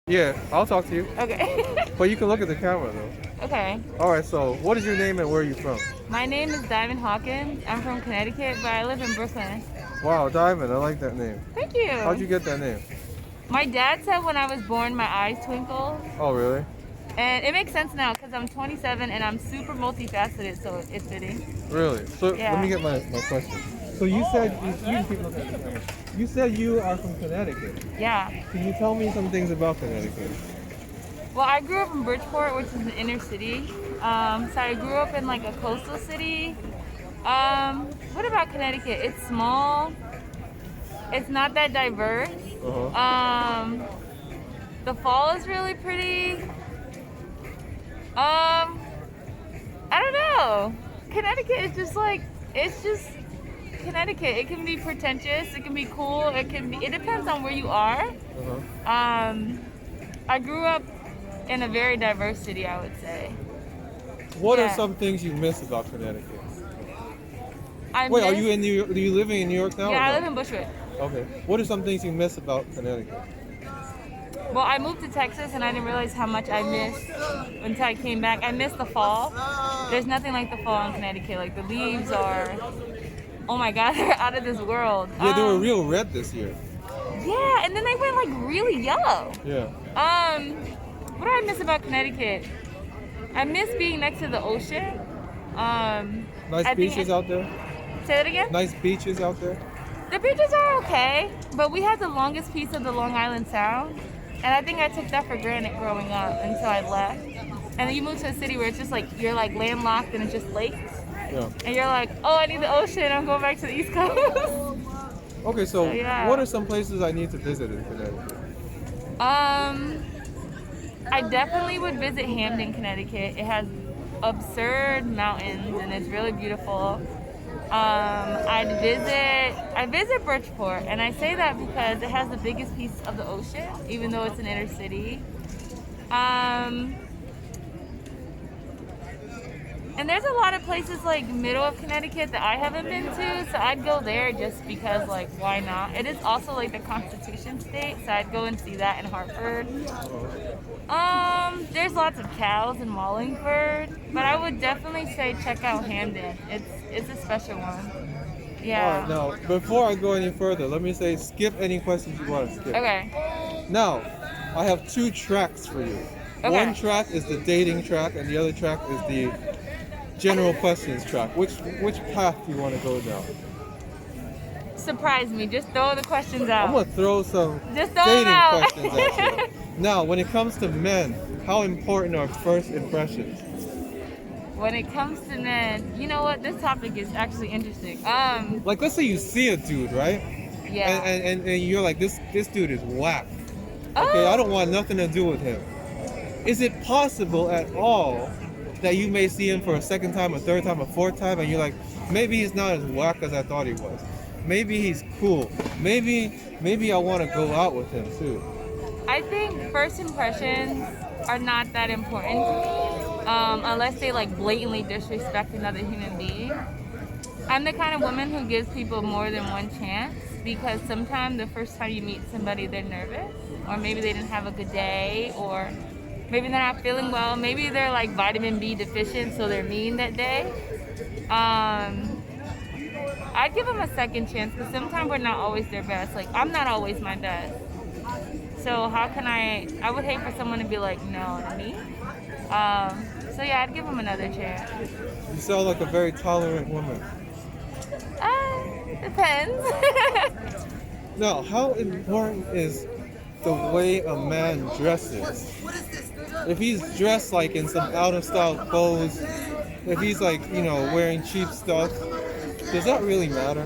Yeah, I'll talk to you. Okay. But you can look at the camera though. Okay. All right, so what is your name and where are you from? My name is Diamond Hawkins. I'm from Connecticut, but I live in Brooklyn. Wow, Diamond, I like that name. Thank you. How'd you get that name? My dad said when I was born my eyes twinkled. Oh, really? And it makes sense now because I'm 27 and I'm super multifaceted, so it's fitting. Really? So Yeah. let me get my question. So you said, you can keep looking at the camera. You said you are from Connecticut. Yeah. Can you tell me some things about Connecticut? Well, I grew up in Bridgeport, which is an inner city. So I grew up in like a coastal city. What about Connecticut? It's small. It's not that diverse. The fall is really pretty. I don't know. Connecticut is just like, it's just Connecticut. It can be pretentious. It can be cool. It depends on where you are. I grew up in a very diverse city, I would say. What are some things you miss about Connecticut? Wait, are you living in New York now? Yeah, I live in Bushwick. Okay. What are some things you miss about Connecticut? Well, I moved to Texas and I didn't realize how much I missed until I came back. I missed the fall. There's nothing like the fall in Connecticut. Like the leaves are, oh my God, they're out of this world. Yeah, they were real red this year. Yeah, and then they went like really yellow. Yeah. What do I miss about Connecticut? I miss being next to the ocean. Nice beaches out there? Say that again? Nice beaches out there? The beaches are okay, but we had the longest piece of the Long Island Sound. And I think I took that for granted growing up until I left. And then you move to a city where it's just like, you're like landlocked and it's just lakes. Yeah. And you're like, oh, I need the ocean. I'm going back to the East Coast. Okay, so yeah. What are some places I need to visit in Connecticut? I definitely would visit Hamden, Connecticut. It has absurd mountains and it's really beautiful. I visit Bridgeport, and I say that because it has the biggest piece of the ocean, even though it's an inner city. And there's a lot of places like middle of Connecticut that I haven't been to, so I'd go there just because, like, why not? It is also like the Constitution state, so I'd go and see that in Hartford. There's lots of cows in Wallingford, but I would definitely say check out Hamden. It's a special one. Yeah. All right, now, before I go any further, let me say skip any questions you want to skip. Okay. Now, I have 2 tracks for you. Okay. One track is the dating track, and the other track is the general questions track. Which path do you want to go down? Surprise me. Just throw the questions out. I'm going to throw some Just throw dating them out. questions at you. Now, when it comes to men, how important are first impressions? When it comes to men, you know what? This topic is actually interesting. Like, let's say you see a dude, right? Yeah. And you're like, this dude is whack. Okay, I don't want nothing to do with him. Is it possible at all that you may see him for a second time, a third time, a fourth time, and you're like, maybe he's not as whack as I thought he was. Maybe he's cool. Maybe I want to go out with him too. I think first impressions are not that important to me, unless they like blatantly disrespect another human being. I'm the kind of woman who gives people more than one chance because sometimes the first time you meet somebody, they're nervous, or maybe they didn't have a good day, or maybe they're not feeling well. Maybe they're like vitamin B deficient, so they're mean that day. I'd give them a second chance because sometimes we're not always their best. Like, I'm not always my best. So how can I would hate for someone to be like, no to me. So yeah, I'd give them another chance. You sound like a very tolerant woman. Depends. Now, how important is the way a man dresses? If he's dressed like in some out of style clothes, if he's like, you know, wearing cheap stuff, does that really matter?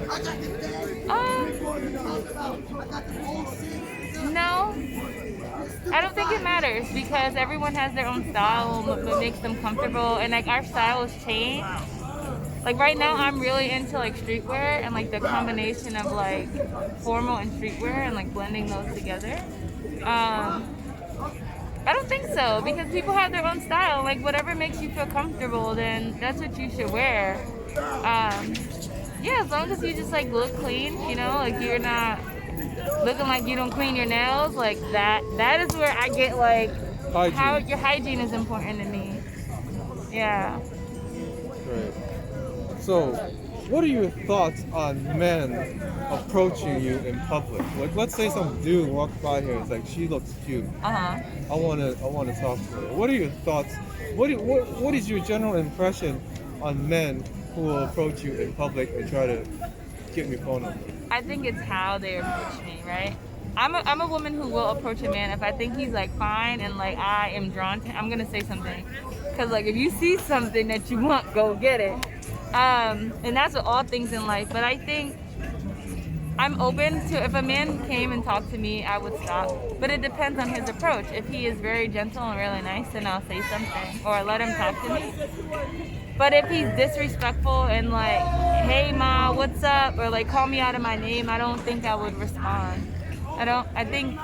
No, I don't think it matters because everyone has their own style, what makes them comfortable, and like our styles change. Like right now, I'm really into like streetwear and like the combination of like formal and streetwear and like blending those together. I don't think so because people have their own style. Like whatever makes you feel comfortable, then that's what you should wear. Yeah, as long as you just like look clean, you know, like you're not looking like you don't clean your nails, like that is where I get like Hygiene. how your hygiene is important to me. Yeah. Right. So, what are your thoughts on men approaching you in public? Like, let's say some dude walks by here and it's like, she looks cute. Uh-huh. I wanna talk to her. What are your thoughts? What is your general impression on men who will approach you in public and try to get your phone number? I think it's how they approach me, right? I'm a woman who will approach a man if I think he's like fine and like I am drawn to him, I'm gonna say something. Cause like if you see something that you want, go get it. And that's with all things in life. But I think I'm open to, if a man came and talked to me, I would stop. But it depends on his approach. If he is very gentle and really nice, then I'll say something or let him talk to me. But if he's disrespectful and like, hey ma, what's up? Or like call me out of my name, I don't think I would respond. I think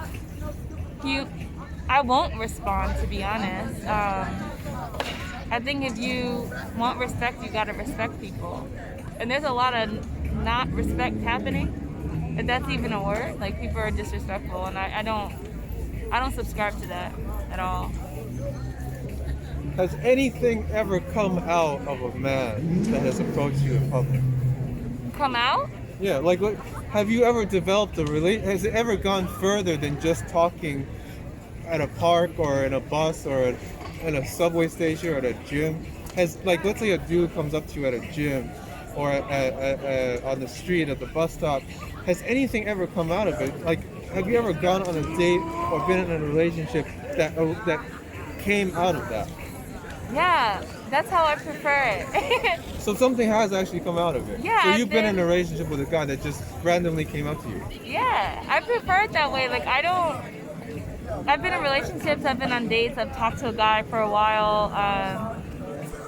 I won't respond, to be honest. I think if you want respect, you gotta respect people. And there's a lot of not respect happening, if that's even a word. Like people are disrespectful, and I don't subscribe to that at all. Has anything ever come out of a man that has approached you in public? Come out? Yeah, like have you ever developed a has it ever gone further than just talking at a park or in a bus or in a subway station or at a gym? Has, like, let's say a dude comes up to you at a gym or on the street at the bus stop, has anything ever come out of it? Like, have you ever gone on a date or been in a relationship that came out of that? Yeah, that's how I prefer it. So something has actually come out of it. Yeah. So you've been in a relationship with a guy that just randomly came up to you. Yeah, I prefer it that way. Like I've been in relationships, I've been on dates, I've talked to a guy for a while.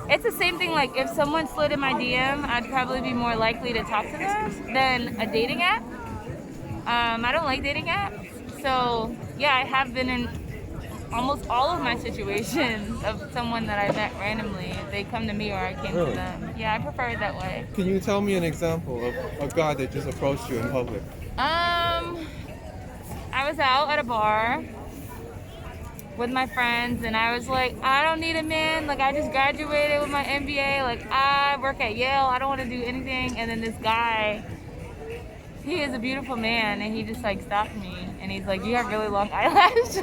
It's the same thing, like if someone slid in my DM, I'd probably be more likely to talk to them than a dating app. I don't like dating apps. So yeah, I have been in almost all of my situations of someone that I met randomly. They come to me or I came to them. Yeah, I prefer it that way. Can you tell me an example of a guy that just approached you in public? I was out at a bar with my friends and I was like, I don't need a man. Like I just graduated with my MBA. Like I work at Yale. I don't want to do anything. And then this guy, he is a beautiful man and he just like stopped me and he's like, you have really long eyelashes.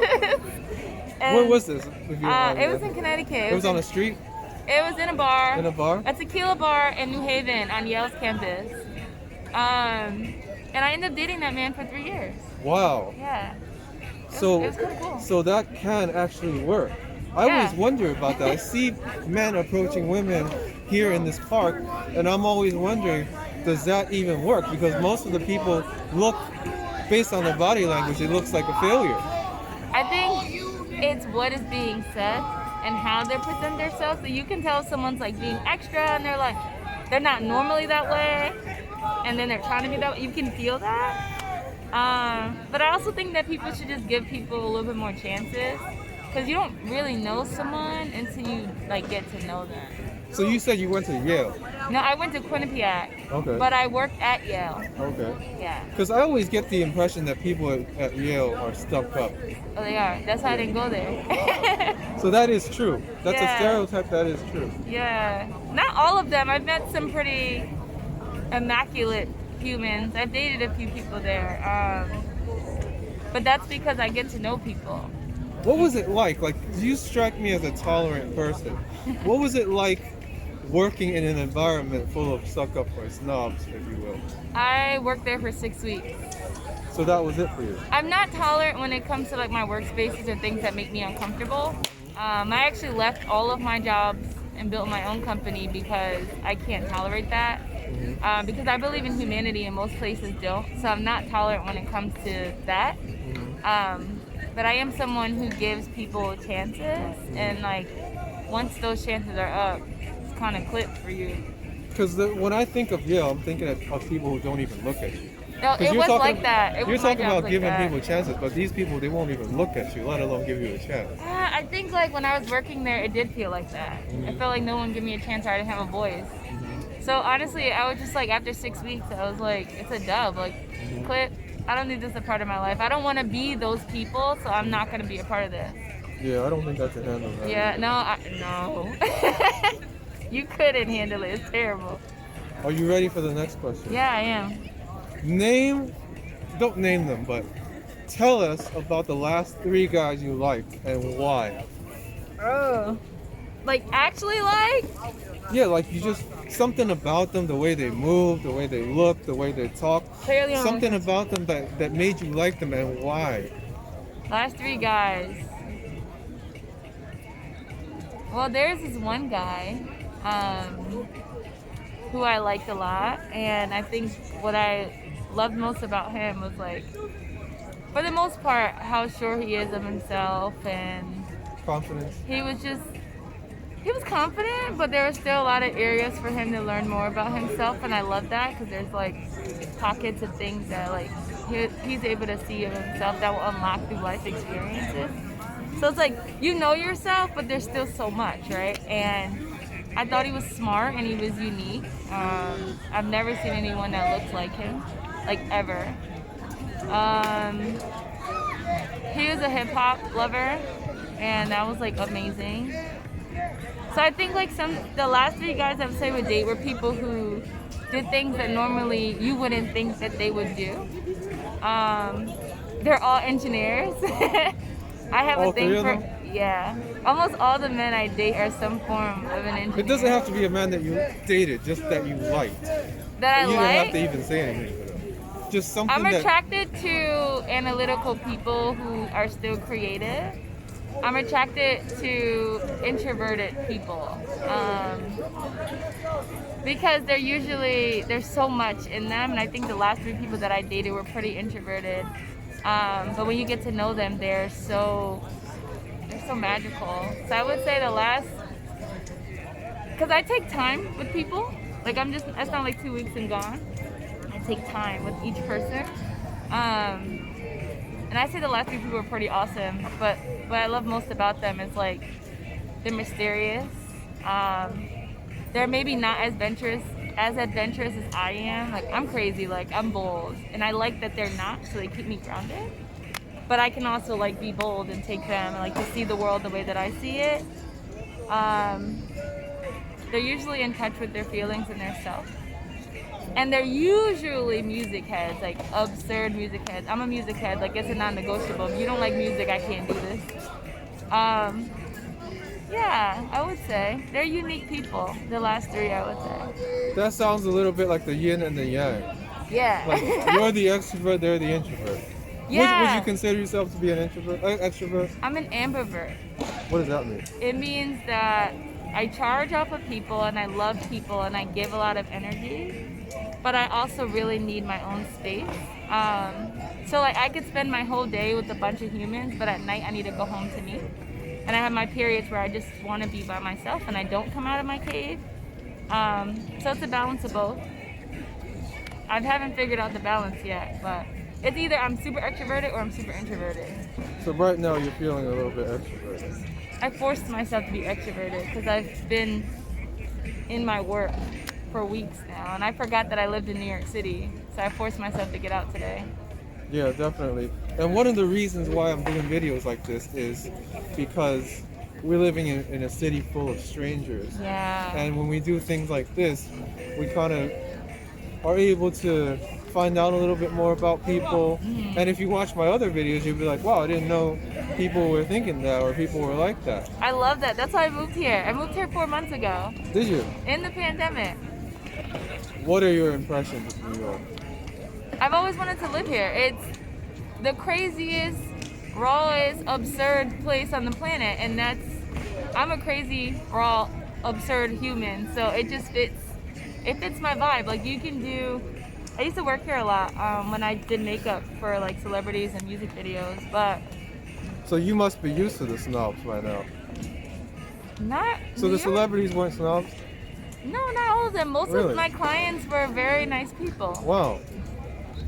Where was this? It was in Connecticut. It was on the street? It was in a bar. In a bar? A tequila bar in New Haven on Yale's campus. And I ended up dating that man for 3 years. Wow. Yeah. It was kind of cool. So that can actually work. I always wonder about that. I see men approaching women here in this park, and I'm always wondering, does that even work? Because most of the people look, based on their body language, it looks like a failure. I think it's what is being said and how they present themselves. So you can tell someone's like being extra and they're not normally that way, and then they're trying to be that way. You can feel that. But I also think that people should just give people a little bit more chances, because you don't really know someone until you like get to know them. So you said you went to Yale? No, I went to Quinnipiac. Okay. But I worked at Yale. Okay. Yeah. Because I always get the impression that people at Yale are stuck up. Oh, they are. That's why I didn't go there. So that is true. That's a stereotype that is true. Yeah. Not all of them. I've met some pretty immaculate humans. I've dated a few people there. But that's because I get to know people. What was it like? Like, you strike me as a tolerant person. What was it like working in an environment full of suck-up or snobs, if you will? I worked there for 6 weeks. So that was it for you? I'm not tolerant when it comes to like my workspaces or things that make me uncomfortable. I actually left all of my jobs and built my own company because I can't tolerate that. Because I believe in humanity and most places don't. So I'm not tolerant when it comes to that. But I am someone who gives people chances, and like once those chances are up, it's kind of clipped for you. Because when I think of Yale, I'm thinking of people who don't even look at you. No, it was like that. You're talking about giving people chances, but these people, they won't even look at you, let alone give you a chance. I think like when I was working there, it did feel like that. I felt like no one gave me a chance, or I didn't have a voice. So honestly, I was just like, after 6 weeks, I was like, it's a dub. Like, clip, I don't need this a part of my life. I don't want to be those people, so I'm not going to be a part of this. Yeah, I don't think I can handle that. Yeah, no. You couldn't handle it. It's terrible. Are you ready for the next question? Yeah, I am. Don't name them, but tell us about the last 3 guys you liked and why. Oh. Like, actually like? Yeah, like you just, something about them, the way they move, the way they look, the way they talk. Clearly on Something about them that made you like them and why. Last 3 guys. Well, there's this one guy who I liked a lot, and I think what I loved most about him was, like, for the most part, how sure he is of himself, and Confidence. he was confident, but there were still a lot of areas for him to learn more about himself, and I love that because there's, like, pockets of things that, like, he's able to see of himself that will unlock through life experiences. So it's like, you know yourself, but there's still so much, right? And I thought he was smart and he was unique. I've never seen anyone that looks like him, like, ever. He was a hip hop lover, and that was, like, amazing. So I think, like, the last 3 guys I would say would date were people who did things that normally you wouldn't think that they would do. They're all engineers. I have a thing for, yeah. Almost all the men I date are some form of an engineer. It doesn't have to be a man that you dated, just that you liked. That I you like? You don't have to even say anything. Just something I'm attracted to analytical people who are still creative. I'm attracted to introverted people. Because there's so much in them, and I think the last 3 people that I dated were pretty introverted. But when you get to know them, they're so magical. So I would say because I take time with people. Like, it's not like 2 weeks and gone. I take time with each person. And I say the last 3 people were pretty awesome, but what I love most about them is, like, they're mysterious. They're maybe not as adventurous as I am. Like, I'm crazy, like, I'm bold, and I like that they're not, so they keep me grounded. But I can also, like, be bold and take them, and, like, to see the world the way that I see it. They're usually in touch with their feelings and their self. And they're usually music heads, like absurd music heads. I'm a music head, like, it's a non-negotiable. If you don't like music, I can't do this. Yeah, I would say. They're unique people, the last 3, I would say. That sounds a little bit like the yin and the yang. Yeah. Like, you're the extrovert, they're the introvert. Yeah. Would you consider yourself to be an extrovert? I'm an ambivert. What does that mean? It means that I charge off of people, and I love people, and I give a lot of energy. But I also really need my own space. So, like, I could spend my whole day with a bunch of humans, but at night I need to go home to me. And I have my periods where I just want to be by myself and I don't come out of my cave. So it's a balance of both. I haven't figured out the balance yet, but it's either I'm super extroverted or I'm super introverted. So right now you're feeling a little bit extroverted. I forced myself to be extroverted because I've been in my work for weeks now, and I forgot that I lived in New York City, so I forced myself to get out today. Yeah, definitely. And one of the reasons why I'm doing videos like this is because we're living in a city full of strangers. Yeah. And when we do things like this, we kind of are able to find out a little bit more about people. Mm-hmm. And if you watch my other videos, you'll be like, wow, I didn't know people were thinking that or people were like that. I love that. That's why I moved here. I moved here 4 months ago. Did you? In the pandemic. What are your impressions of New York? I've always wanted to live here. It's the craziest, rawest, absurd place on the planet, and I'm a crazy, raw, absurd human, so it just fits. It fits my vibe. Like, you can do. I used to work here a lot when I did makeup for, like, celebrities and music videos, but. So you must be used to the snobs by now. Not. So the celebrities weren't snobs? No, not all of them. Most Really? of my clients were very nice people. Wow.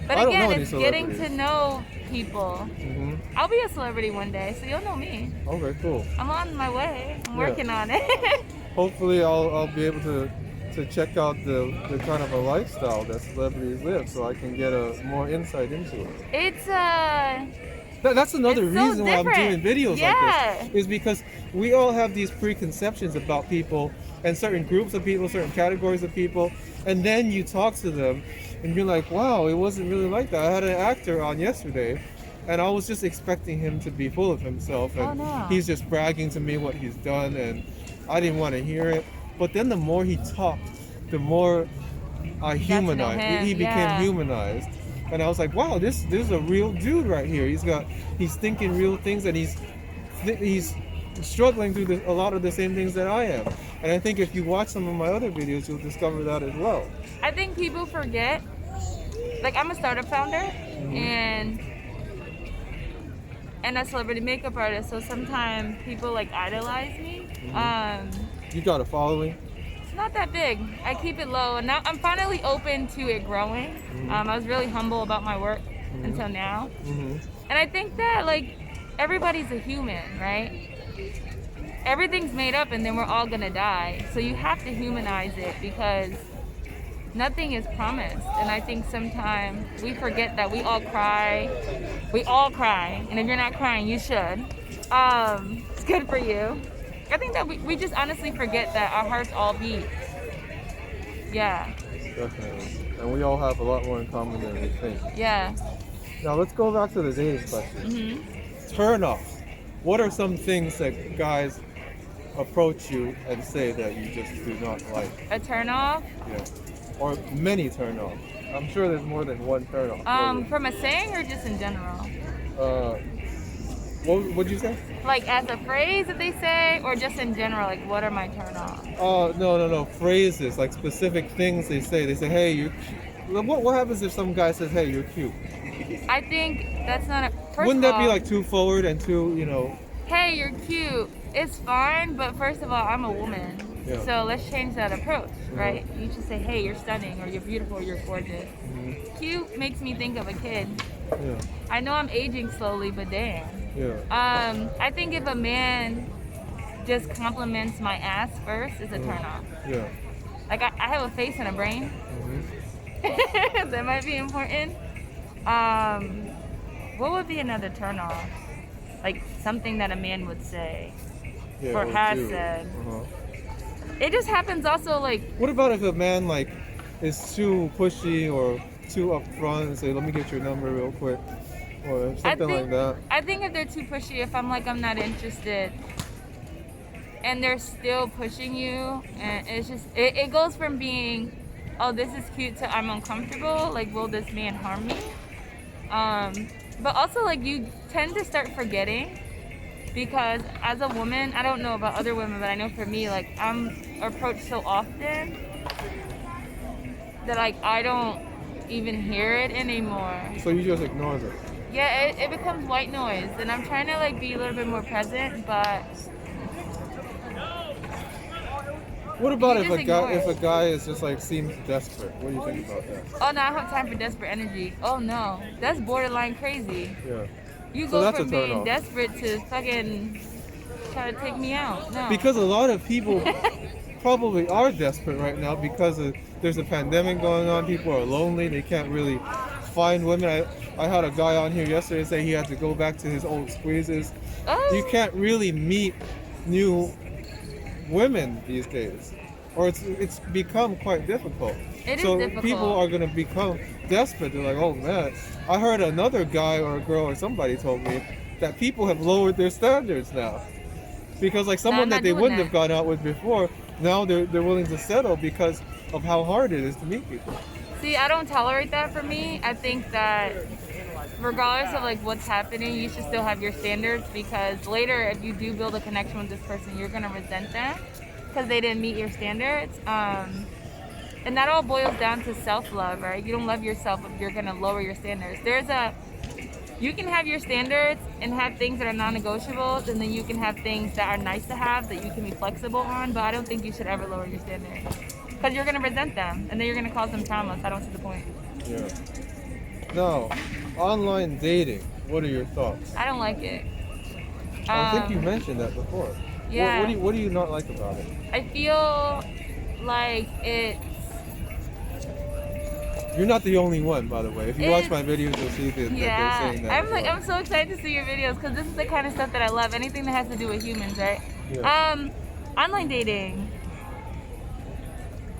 But again, it's getting to know people. Mm-hmm. I'll be a celebrity one day, so you'll know me. Okay, cool. I'm on my way. I'm working on it. Hopefully I'll be able to to check out the kind of a lifestyle that celebrities live, so I can get a more insight into it. It's That's another it's so reason why I'm doing different. videos Yeah. like this, is because we all have these preconceptions about people and certain groups of people, certain categories of people, and then you talk to them and you're like, wow, it wasn't really like that. I had an actor on yesterday and I was just expecting him to be full of himself, and no. he's just bragging to me what he's done, and I didn't want to hear it. But then the more he talked, the more I humanized. He became humanized. And I was like, wow, this is a real dude right here. He's thinking real things, and he's struggling through a lot of the same things that I am. And I think if you watch some of my other videos, you'll discover that as well. I think people forget, like, I'm a startup founder, and a celebrity makeup artist, so sometimes people like idolize me. You got a following? It's not that big. I keep it low, and now I'm finally open to it growing. I was really humble about my work until now. And I think that, like, everybody's a human, right? Everything's made up, and then we're all gonna die. So you have to humanize it, because nothing is promised. And I think sometimes we forget that we all cry. We all cry. And if you're not crying, you should. It's good for you. I think that we just honestly forget that our hearts all beat. Yeah. Definitely. And we all have a lot more in common than we think. Yeah. Now let's go back to the dating question. Turn offs. What are some things that guys approach you and say that you just do not like? A turn off? Yeah. Or many turn offs. I'm sure there's more than one turn off. From a saying or just in general? What'd you say? Like as a phrase that they say, or just in general, like what are my turn offs? No. Phrases, like specific things they say. They say, hey, you're... What happens if some guy says, hey, you're cute? I think that's not a... Wouldn't that be like too forward and too, Hey, you're cute. It's fine, but first of all, I'm a woman. Yeah. So let's change that approach, right? You should say, hey, you're stunning, or you're beautiful, or you're gorgeous. Cute makes me think of a kid. Yeah. I know I'm aging slowly, but damn. Yeah. I think if a man just compliments my ass first, it's a turn off. Yeah. Like I have a face and a brain. That might be important. What would be another turn off? Like something that a man would say or has said. It just happens also like... What about if a man like is too pushy or too upfront and say, let me get your number real quick, or something like that? I think if they're too pushy, if I'm like, I'm not interested, and they're still pushing you, and it's just, it goes from being, oh, this is cute, to I'm uncomfortable, like, will this man harm me? But also, like, you tend to start forgetting, because as a woman, I don't know about other women, but I know for me, like, I'm approached so often that, like, I don't even hear it anymore. So you just ignore them? Yeah, it becomes white noise, and I'm trying to, like, be a little bit more present, but... What about if a guy is just like seems desperate? What do you think about that? Oh no, I don't have time for desperate energy. Oh no, that's borderline crazy. Yeah. You So go that's from a turn being off. desperate to fucking try to take me out. No. Because a lot of people probably are desperate right now because there's a pandemic going on. People are lonely. They can't really find women. I had a guy on here yesterday say he had to go back to his old squeezes. Oh. You can't really meet new women these days, or it's become quite difficult. It is so difficult. People are going to become desperate. They're like, oh man. I heard another guy or a girl or somebody told me that people have lowered their standards now, because like someone that they wouldn't have gone out with before, now they're willing to settle because of how hard it is to meet people. See, I don't tolerate that for me. I think that regardless of like what's happening, you should still have your standards, because later if you do build a connection with this person, you're gonna resent them because they didn't meet your standards. And that all boils down to self-love, right? You don't love yourself if you're gonna lower your standards. You can have your standards and have things that are non-negotiables, and then you can have things that are nice to have that you can be flexible on, but I don't think you should ever lower your standards, because you're gonna resent them and then you're gonna cause them traumas. I don't see the point. Yeah. Now, online dating, what are your thoughts? I don't like it. I think you mentioned that before. Yeah. What do you not like about it? I feel like it's You're not the only one, by the way. If you watch my videos, you'll see that they're saying that. I'm so excited to see your videos because this is the kind of stuff that I love. Anything that has to do with humans, right? Yeah. Online dating.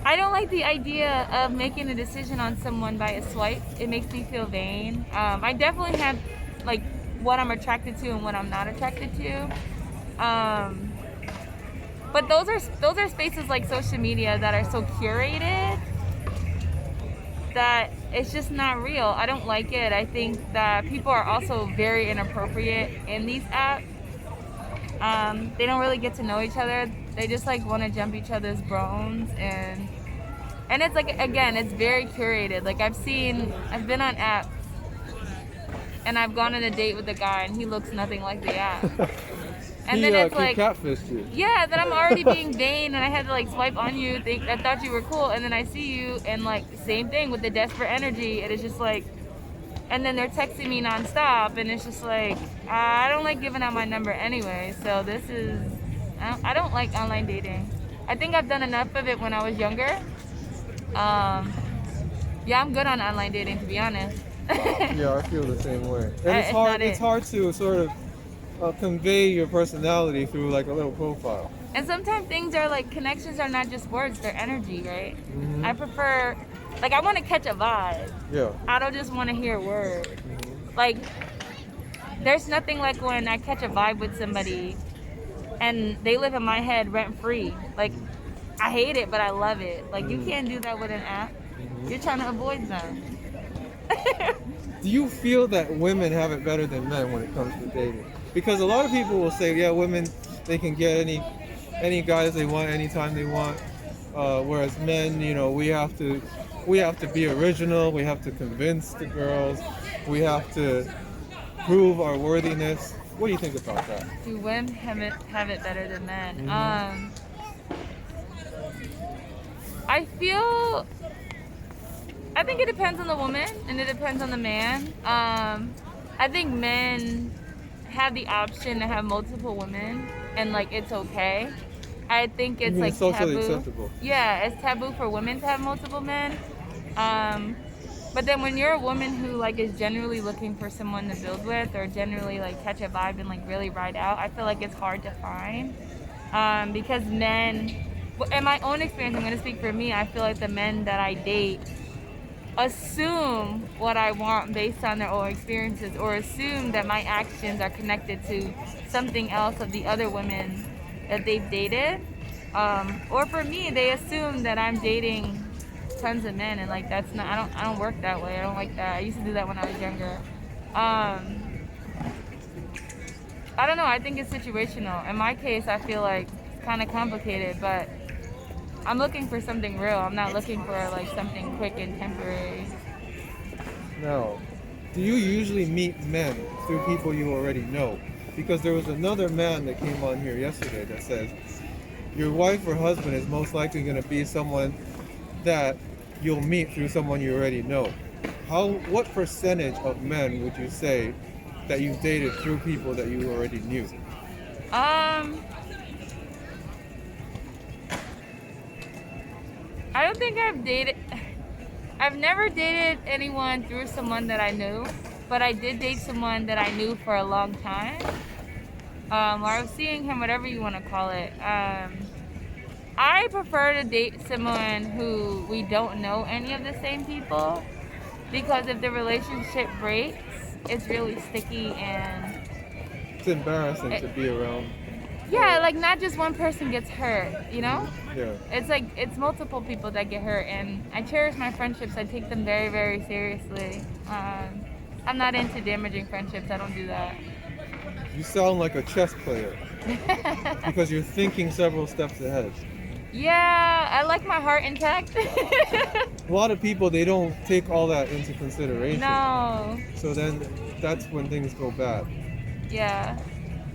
I don't like the idea of making a decision on someone by a swipe. It makes me feel vain. I definitely have like what I'm attracted to and what I'm not attracted to. But those are spaces like social media that are so curated that it's just not real. I don't like it. I think that people are also very inappropriate in these apps. They don't really get to know each other. They just like want to jump each other's bones, and it's like, again, it's very curated. Like I've been on apps and I've gone on a date with a guy and he looks nothing like the app. And then it's like, catfished you. Yeah, then I'm already being vain and I had to like swipe on you, I thought you were cool, and then I see you and like same thing with the desperate energy. It is just like, and then they're texting me nonstop, and it's just like, I don't like giving out my number anyway. So I don't like online dating. I think I've done enough of it when I was younger. Yeah, I'm good on online dating, to be honest. Yeah, I feel the same way. And it's hard to sort of convey your personality through like a little profile. And sometimes things are like, connections are not just words, they're energy, right? Mm-hmm. I prefer, like, I want to catch a vibe. Yeah. I don't just want to hear words. Mm-hmm. Like, there's nothing like when I catch a vibe with somebody and they live in my head rent free. Like, I hate it, but I love it. Like, you can't do that with an app. Mm-hmm. You're trying to avoid them. Do you feel that women have it better than men when it comes to dating? Because a lot of people will say, yeah, women, they can get any guys they want anytime they want, whereas men, you know, we have to be original. We have to convince the girls. We have to prove our worthiness. What do you think about that? Do women have it better than men? Mm-hmm. I think it depends on the woman and it depends on the man. I think men have the option to have multiple women and like it's okay. I think it's like socially taboo. acceptable. Yeah, it's taboo for women to have multiple men. But then when you're a woman who like is generally looking for someone to build with or generally like catch a vibe and like really ride out, I feel like it's hard to find. Because men, in my own experience, I'm going to speak for me, I feel like the men that I date assume what I want based on their own experiences, or assume that my actions are connected to something else of the other women that they've dated. Or for me, they assume that I'm dating tons of men, and like that's not, I don't work that way. I don't like that. I used to do that when I was younger. I don't know, I think it's situational. In my case, I feel like it's kind of complicated, but I'm looking for something real. I'm not looking for like something quick and temporary. Now, do you usually meet men through people you already know? Because there was another man that came on here yesterday that says your wife or husband is most likely going to be someone that you'll meet through someone you already know. What percentage of men would you say that you've dated through people that you already knew? I don't think I've never dated anyone through someone that I knew, but I did date someone that I knew for a long time. Or I was seeing him, whatever you want to call it. I prefer to date someone who we don't know any of the same people, because if the relationship breaks, it's really sticky and it's embarrassing to be around. Yeah, like not just one person gets hurt, you know? Yeah. It's like, it's multiple people that get hurt, and I cherish my friendships. I take them very, very seriously. I'm not into damaging friendships. I don't do that. You sound like a chess player because you're thinking several steps ahead. Yeah, I like my heart intact. A lot of people, they don't take all that into consideration. No. So then that's when things go bad. Yeah.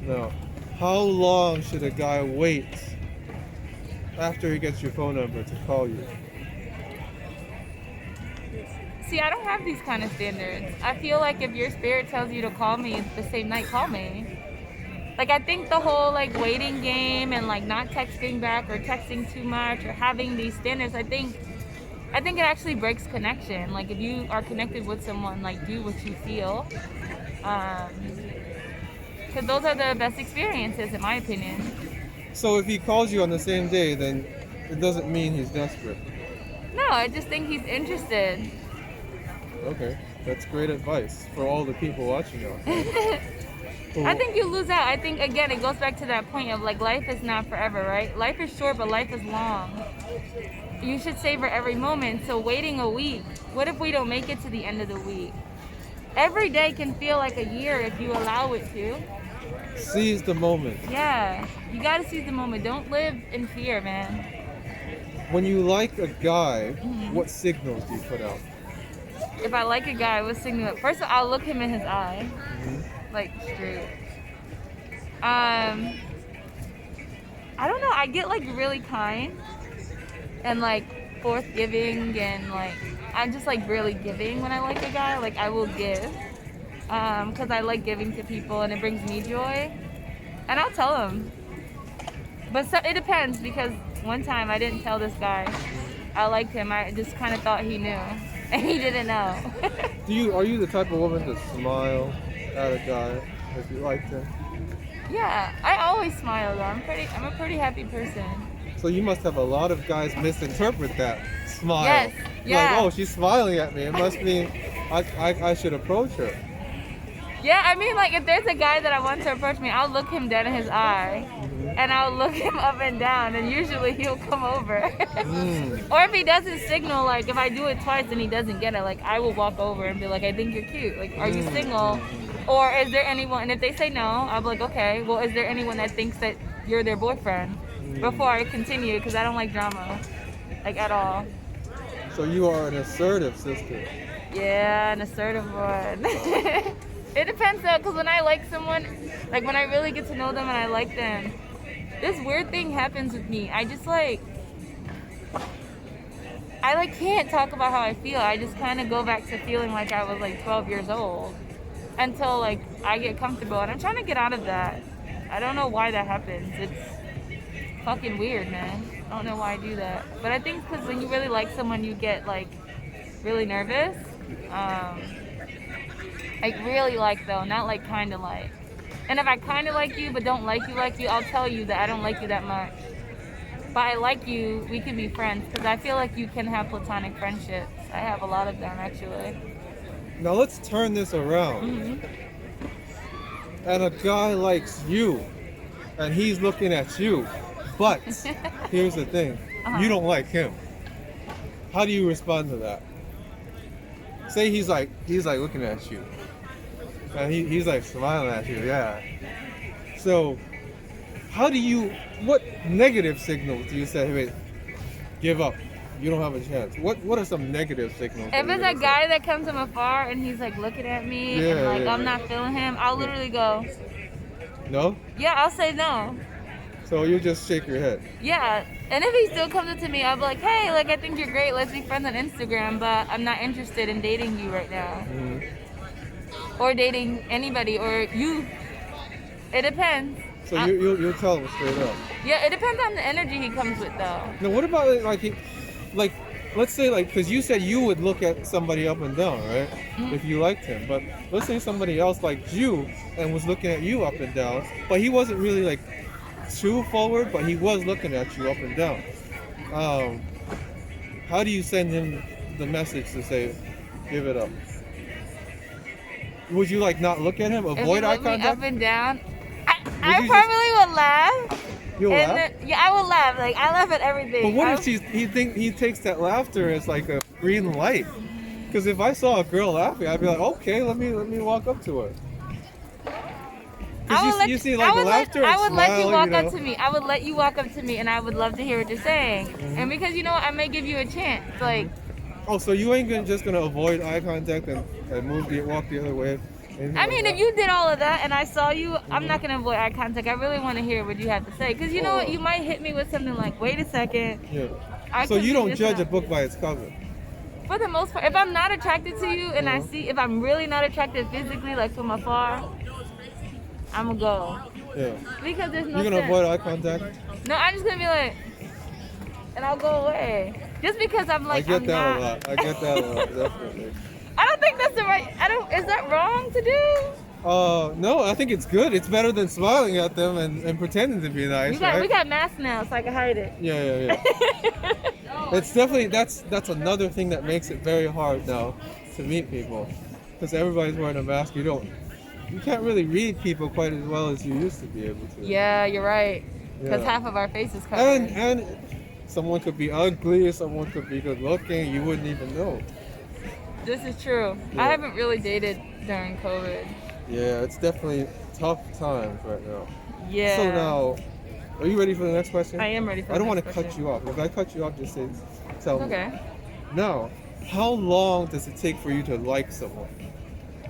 No. How long should a guy wait after he gets your phone number to call you? See, I don't have these kind of standards. I feel like if your spirit tells you to call me the same night, call me. Like, I think the whole, like, waiting game and, like, not texting back or texting too much or having these standards, I think it actually breaks connection. Like, if you are connected with someone, like, do what you feel. Because those are the best experiences, in my opinion. So if he calls you on the same day, then it doesn't mean he's desperate. No, I just think he's interested. Okay, that's great advice for all the people watching out there. I think you lose out. I think, again, it goes back to that point of, like, life is not forever, right? Life is short, but life is long. You should savor every moment. So waiting a week, what if we don't make it to the end of the week? Every day can feel like a year if you allow it to. Seize the moment. Yeah, you gotta seize the moment. Don't live in fear, man. When you like a guy, what signals do you put out? If I like a guy, what signal? First of all, I'll look him in his eye. Like, straight. I don't know. I get, like, really kind and, like, forthgiving, and, like, I'm just, like, really giving when I like a guy. Like, I will give because I like giving to people and it brings me joy, and I'll tell him. But so, it depends, because one time I didn't tell this guy I liked him. I just kind of thought he knew, and he didn't know. Are you the type of woman to smile at a guy if you liked him? Yeah, I always smile though. I'm a pretty happy person. So you must have a lot of guys misinterpret that smile. Yes, yeah. Like, oh, she's smiling at me. It must mean I should approach her. Yeah, I mean, like, if there's a guy that I want to approach me, I'll look him dead in his eye, and I'll look him up and down, and usually he'll come over. Or if he doesn't signal, like, if I do it twice and he doesn't get it, like, I will walk over and be like, I think you're cute. Like, are you single? Or is there anyone, and if they say no, I'll be like, okay, well, is there anyone that thinks that you're their boyfriend? Before I continue, because I don't like drama, like, at all. So you are an assertive sister. Yeah, an assertive one. It depends though, because when I like someone, like when I really get to know them and I like them, this weird thing happens with me. I just like, can't talk about how I feel. I just kind of go back to feeling like I was like 12 years old until like I get comfortable, and I'm trying to get out of that. I don't know why that happens. It's fucking weird, man. I don't know why I do that. But I think because when you really like someone, you get like really nervous. Like really like though, not like kind of like. And if I kind of like you but don't like you, I'll tell you that I don't like you that much. But I like you, we can be friends, because I feel like you can have platonic friendships. I have a lot of them actually. Now let's turn this around. And a guy likes you, and he's looking at you, but here's the thing, you don't like him. How do you respond to that? Say he's like looking at you, and he's like smiling at you, yeah. So what negative signals do you say, hey, wait, give up, you don't have a chance? What are some negative signals? If it's a guy that comes from afar and he's like looking at me and like I'm not feeling him, I'll literally go, no? Yeah, I'll say no. So you just shake your head? Yeah, and if he still comes up to me, I'll be like, hey, like I think you're great, let's be friends on Instagram, but I'm not interested in dating you right now. Or dating anybody, or you. It depends. So you'll tell him straight up? Yeah, it depends on the energy he comes with though. Now what about like let's say, like, because you said you would look at somebody up and down, right? If you liked him. But let's say somebody else liked you and was looking at you up and down, but he wasn't really like too forward, but he was looking at you up and down. How do you send him the message to say, give it up? Would you like not look at him, avoid eye contact? Up and down, I probably would laugh. You'll laugh? Yeah, I would laugh. Like I laugh at everything. But what if he takes that laughter as like a green light? Because if I saw a girl laughing, I'd be like, okay, let me walk up to her. You see like laughter and I would smile, let you walk up to me. I would let you walk up to me, and I would love to hear what you're saying. And because you know what, I may give you a chance. Like. Oh, so you ain't just gonna avoid eye contact and walk the other way? I mean, if you did all of that and I saw you, I'm not gonna avoid eye contact. I really want to hear what you have to say, because you know what, you might hit me with something like, "Wait a second." Yeah. So you don't judge a book by its cover. For the most part, if I'm not attracted to you and if I'm really not attracted physically, like from afar, I'm gonna go. Yeah. Because there's no You're gonna sense. avoid eye contact? No, I'm just gonna be like, and I'll go away. Just because I'm like, I get I'm that not. a lot. I get that a lot, definitely. I don't think that's the right. Is that wrong to do? No, I think it's good. It's better than smiling at them and pretending to be nice, right? We got masks now, so I can hide it. Yeah. It's definitely that's another thing that makes it very hard now to meet people, because everybody's wearing a mask. You can't really read people quite as well as you used to be able to. Yeah, you're right. Because Yeah. half of our face is covered. And someone could be ugly, someone could be good looking. You wouldn't even know. This is true. Yeah. I haven't really dated during COVID. Yeah, it's definitely tough times right now. Yeah. So now, are you ready for the next question? I am ready for I don't the want to next cut question. you off. If I cut you off, just tell me. Okay. Now, how long does it take for you to like someone?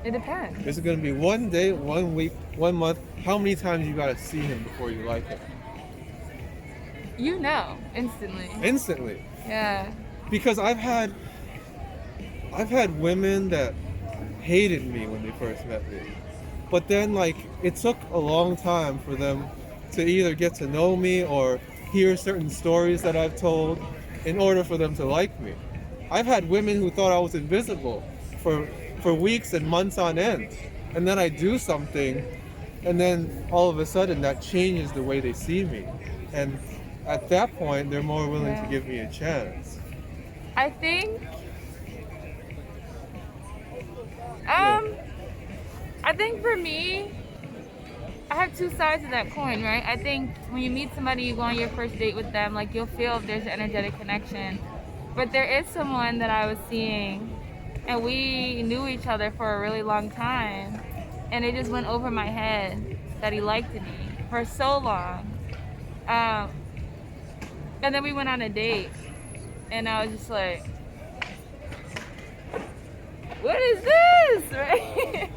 It depends. Is it going to be 1 day, 1 week, 1 month? How many times you got to see him before you like him? You know, instantly. Instantly. Yeah. Because I've had women that hated me when they first met me. But then, like, it took a long time for them to either get to know me or hear certain stories that I've told in order for them to like me. I've had women who thought I was invisible for weeks and months on end. And then I do something, and then all of a sudden that changes the way they see me. And at that point, they're more willing to give me a chance. I think I think for me, I have two sides of that coin, right? I think when you meet somebody, you go on your first date with them, like you'll feel if there's an energetic connection. But there is someone that I was seeing, and we knew each other for a really long time, and it just went over my head that he liked me for so long. And then we went on a date, and I was just like, what is this, right?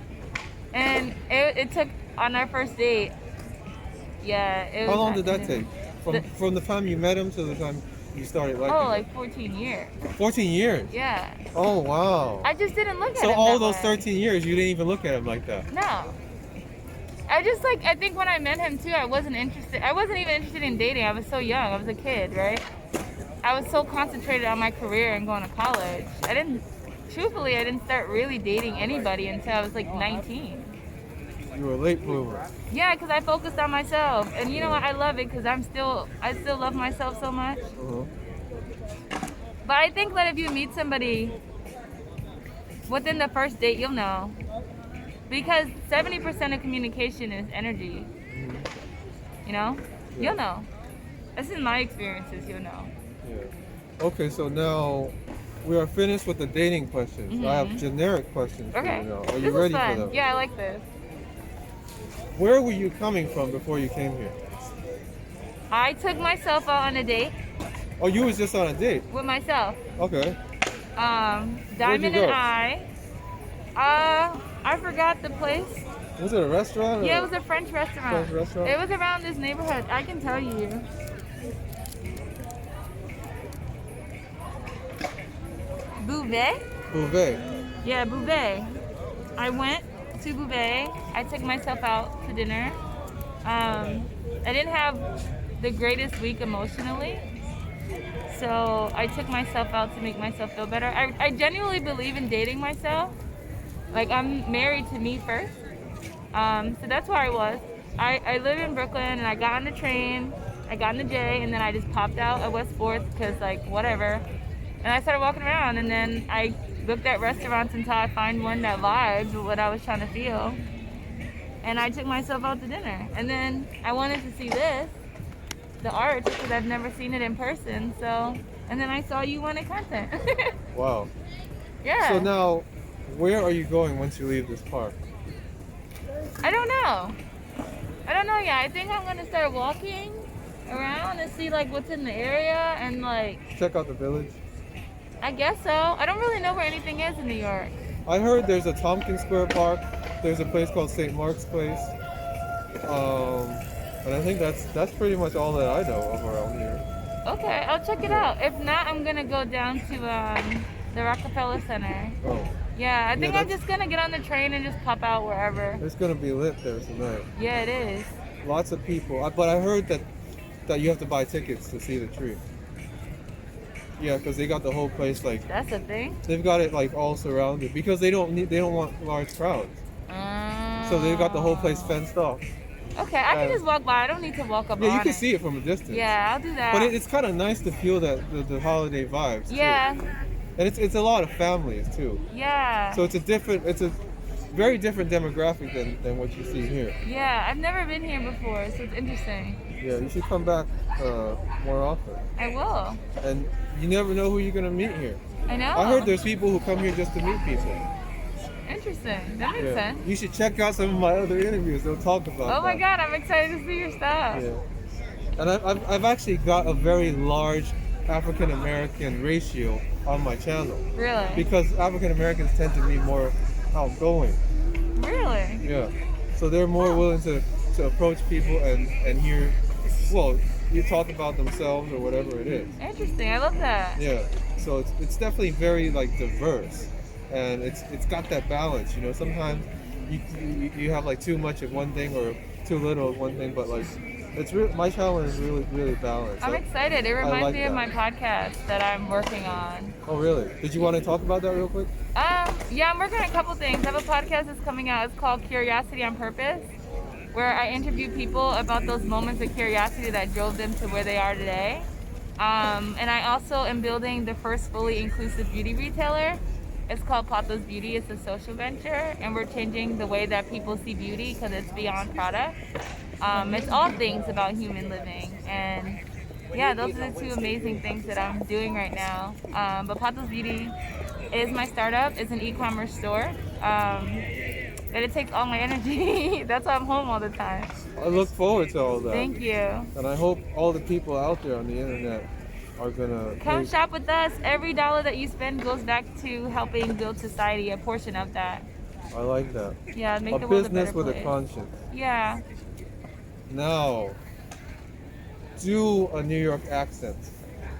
And it took, on our first date, yeah. How long did that take? From the time you met him to the time you started liking him? Like 14 years. 14 years? Yeah. Oh, wow. I just didn't look at him So all that those way. 13 years, you didn't even look at him like that? No. I think when I met him too, I wasn't even interested in dating. I was so young. I was a kid, right? I was so concentrated on my career and going to college. I didn't start really dating anybody until I was like 19. You were a late bloomer. Yeah, because I focused on myself. And you know what? I love it because I still love myself so much. Uh-huh. But I think that if you meet somebody within the first date, you'll know. Because 70% of communication is energy. You know? Yeah. You'll know. This is my experiences, you'll know. Yeah. Okay, so now we are finished with the dating questions. Mm-hmm. I have generic questions for Okay. you now. Are This you is ready fun. for them? Yeah, I like this. Where were you coming from before you came here? I took myself out on a date Oh, you was just on a date? with myself. Okay. Diamond go? and I forgot the place. Was it a restaurant? Yeah, or- it was a French restaurant. French restaurant? It was around this neighborhood. I can tell you. Bouvet? Bouvet. Yeah, Bouvet. I went to Bouvet. I took myself out to dinner. I didn't have the greatest week emotionally, so I took myself out to make myself feel better. I genuinely believe in dating myself. Like, I'm married to me first. So that's where I was. I live in Brooklyn, and I got on the train. I got on the J, and then I just popped out at West 4th because, like, whatever. And I started walking around, and then I looked at restaurants until I find one that vibed with what I was trying to feel. And I took myself out to dinner. And then I wanted to see this, the art, because I've never seen it in person. So, and then I saw you wanted content. Wow. Yeah. So now, where are you going once you leave this park? I don't know yet. I think I'm gonna start walking around and see like what's in the area and like. Check out the village. I guess so. I don't really know where anything is in New York. I heard there's a Tompkins Square Park. There's a place called St. Mark's Place. And I think that's pretty much all that I know of around here. Okay, I'll check it out. If not, I'm gonna go down to the Rockefeller Center. Oh, Yeah, I'm that's- just gonna get on the train and just pop out wherever. it's gonna be lit there tonight. Yeah, it is. lots of people. But I heard that you have to buy tickets to see the tree. Yeah, because they got the whole place like. That's a thing. They've got it like all surrounded because they don't want large crowds. So they've got the whole place fenced off. Okay, I can just walk by. I don't need to walk up. Yeah, on you can it. see it from a distance. Yeah, I'll do that. But it's kind of nice to feel that the holiday vibes. Yeah. Too. And it's a lot of families too. Yeah. So it's a very different demographic than what you see here. Yeah, I've never been here before, so it's interesting. Yeah, you should come back more often. I will. And you never know who you're gonna meet here. I know. I heard there's people who come here just to meet people. Interesting. That makes sense. You should check out some of my other interviews. They'll talk about Oh my God, I'm excited to see your stuff. Yeah. And I've actually got a very large African American ratio on my channel. Really? Because African Americans tend to be more outgoing. Really? Yeah. So they're more willing to approach people and hear, well, you talk about themselves or whatever it is. Interesting. I love that. Yeah. So it's definitely very like diverse, and it's got that balance. You know, sometimes you have like too much of one thing or too little of one thing, but like my channel is really balanced. I'm excited. It reminds like me that. of my podcast that I'm working on. Oh really? Did you want to talk about that real quick? Yeah, I'm working on a couple things. I have a podcast that's coming out. It's called Curiosity on Purpose, where I interview people about those moments of curiosity that drove them to where they are today. And I also am building the first fully inclusive beauty retailer. It's called Pothosbeauty. It's a social venture, and we're changing the way that people see beauty because it's beyond product. It's all things about human living, and yeah, those are the two amazing things that I'm doing right now. But Pothosbeauty is my startup. It's an e-commerce store. And it takes all my energy. That's why I'm home all the time. I look forward to all that. Thank you. And I hope all the people out there on the internet are gonna come shop with us. Every dollar that you spend goes back to helping build society. A portion of that. I like that. Yeah, make a the world a business better with place. a conscience. Yeah. Now, do a New York accent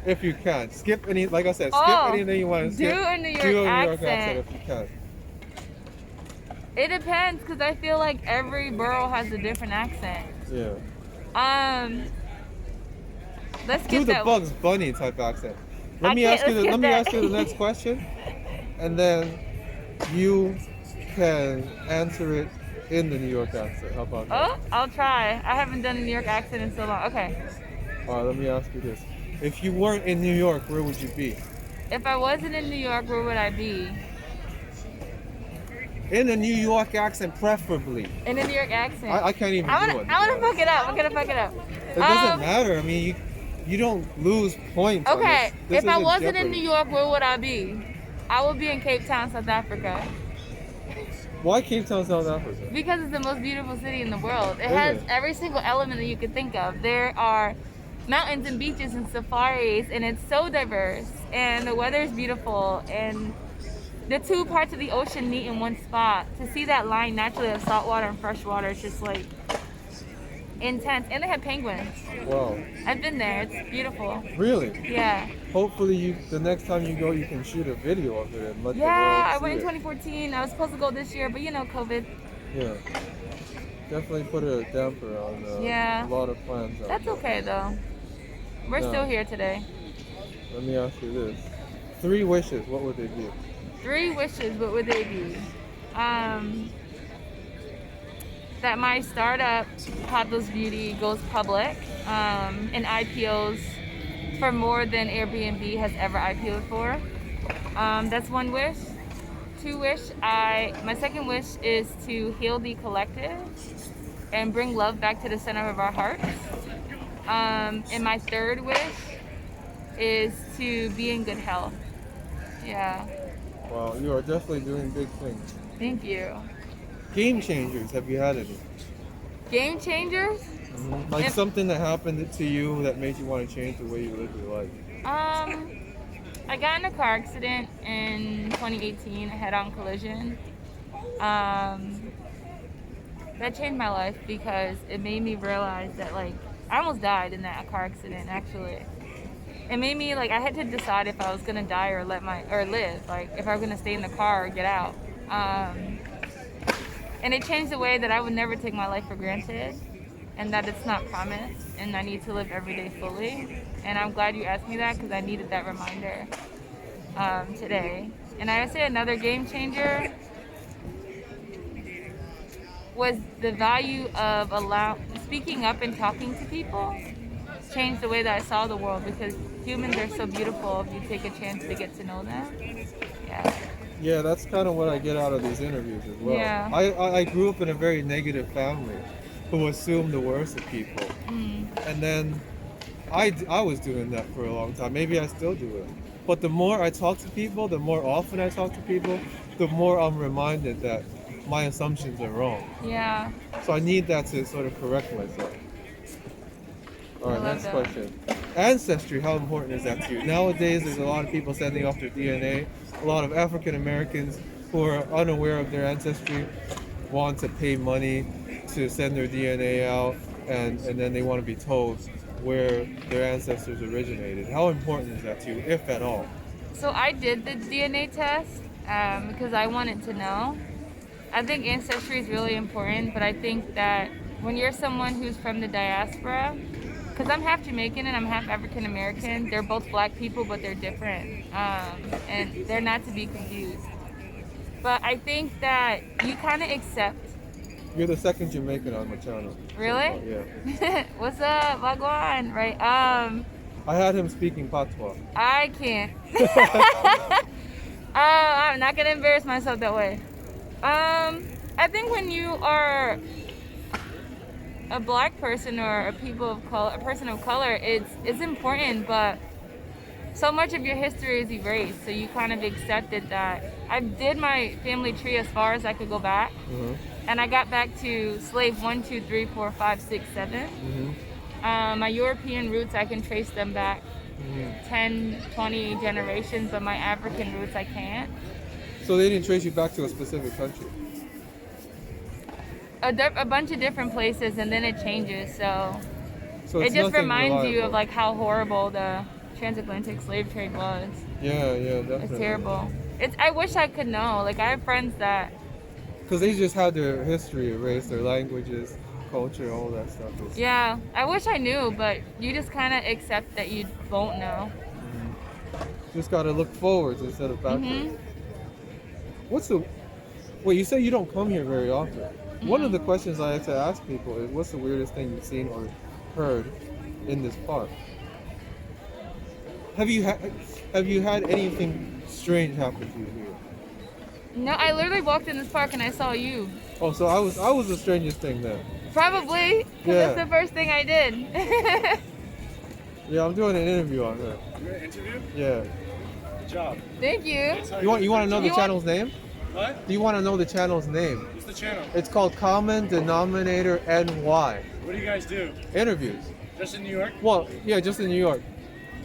if you can. Skip any, like I said, skip anything you want to skip. Do a New York accent if you can. It depends, because I feel like every borough has a different accent. Yeah. Let's get do the Bugs Bunny type accent. Let me ask you the next question, and then you can answer it in the New York accent. How about that? Oh, I'll try. I haven't done a New York accent in so long. Okay. All right, let me ask you this. If you weren't in New York, where would you be? If I wasn't in New York, where would I be? In a New York accent, preferably. In a New York accent. I can't even do it. I want to fuck it up. I'm going to fuck it up. It doesn't matter. I mean, you don't lose points. Okay, this if I wasn't Jeopardy. in New York, where would I be? I would be in Cape Town, South Africa. Why Cape Town, South Africa? Because it's the most beautiful city in the world. It has every single element that you could think of. There are mountains and beaches and safaris, and it's so diverse. And the weather is beautiful, and the two parts of the ocean meet in one spot. To see that line naturally of salt water and fresh water is just like intense. And they have penguins. Wow. I've been there. It's beautiful. Really? Yeah. Hopefully, the next time you go, you can shoot a video of it and let the world Yeah, I see went in it. 2014. I was supposed to go this year, but you know, COVID. Yeah. Definitely put a damper on a lot of plans. That's okay, though. We're still here today. Let me ask you this. 3 wishes, what would they be? 3 wishes, what would they be? That my startup, Pothosbeauty, goes public and IPOs for more than Airbnb has ever IPO'd for. That's 1 wish. 2 wish, my second wish is to heal the collective and bring love back to the center of our hearts. And my 3rd wish is to be in good health. Yeah. Wow, you are definitely doing big things. Thank you. Game changers, have you had any? Game changers? Mm-hmm. Like something that happened to you that made you want to change the way you live your life? I got in a car accident in 2018, a head-on collision. That changed my life because it made me realize that, like, I almost died in that car accident, actually. It made me, like, I had to decide if I was gonna die or live, like, if I was gonna stay in the car or get out. And it changed the way that I would never take my life for granted. and that it's not promised, and I need to live every day fully. And I'm glad you asked me that because I needed that reminder today. And I would say another game changer was the value of speaking up and talking to people changed the way that I saw the world, because humans are so beautiful if you take a chance to get to know them. Yeah. Yeah, that's kind of what I get out of these interviews as well. Yeah. I grew up in a very negative family who assumed the worst of people. And then I was doing that for a long time. Maybe I still do it. But the more I talk to people, the more often I talk to people, the more I'm reminded that my assumptions are wrong. Yeah. So I need that to sort of correct myself. All right, next question. Ancestry, how important is that to you? Nowadays, there's a lot of people sending off their DNA. A lot of African Americans who are unaware of their ancestry want to pay money to send their DNA out, and then they want to be told where their ancestors originated. How important is that to you, if at all? So I did the DNA test because I wanted to know. I think ancestry is really important, but I think that when you're someone who's from the diaspora, because I'm half Jamaican and I'm half African American, they're both black people, but they're different, and they're not to be confused. But I think that you kind of accept. You're the second Jamaican on my channel. Really? Yeah. What's up? Wagwan, right? I had him speaking patois. I can't. I'm not gonna embarrass myself that way. I think when you are a black person or a person of color, it's important, but so much of your history is erased. So you kind of accepted that. I did my family tree as far as I could go back, and I got back to slave 1, 2, 3, 4, 5, 6, 7. My European roots, I can trace them back 10, 20 generations, but my African roots, I can't. So they didn't trace you back to a specific country? A bunch of different places, and then it changes. So it just reminds you of like how horrible the transatlantic slave trade was. Yeah, definitely. It's terrible. I wish I could know. Like, I have friends that... Because they just had their history erased, their languages, culture, all that stuff. Yeah, I wish I knew, but you just kind of accept that you won't know. Just got to look forwards instead of backwards. Wait, you say you don't come here very often. One of the questions I like to ask people is, what's the weirdest thing you've seen or heard in this park? Have you had anything strange happen to you here? No, I literally walked in this park and I saw you. Oh, so I was the strangest thing then. Probably, because that's the first thing I did. Yeah, I'm doing an interview on her. You're an interview? Yeah. Good job. Thank you. You want to know the channel's name? What? Do you want to know the channel's name? What's the channel? It's called Common Denominator NY. What do you guys do? Interviews. Just in New York? Well, yeah, just in New York.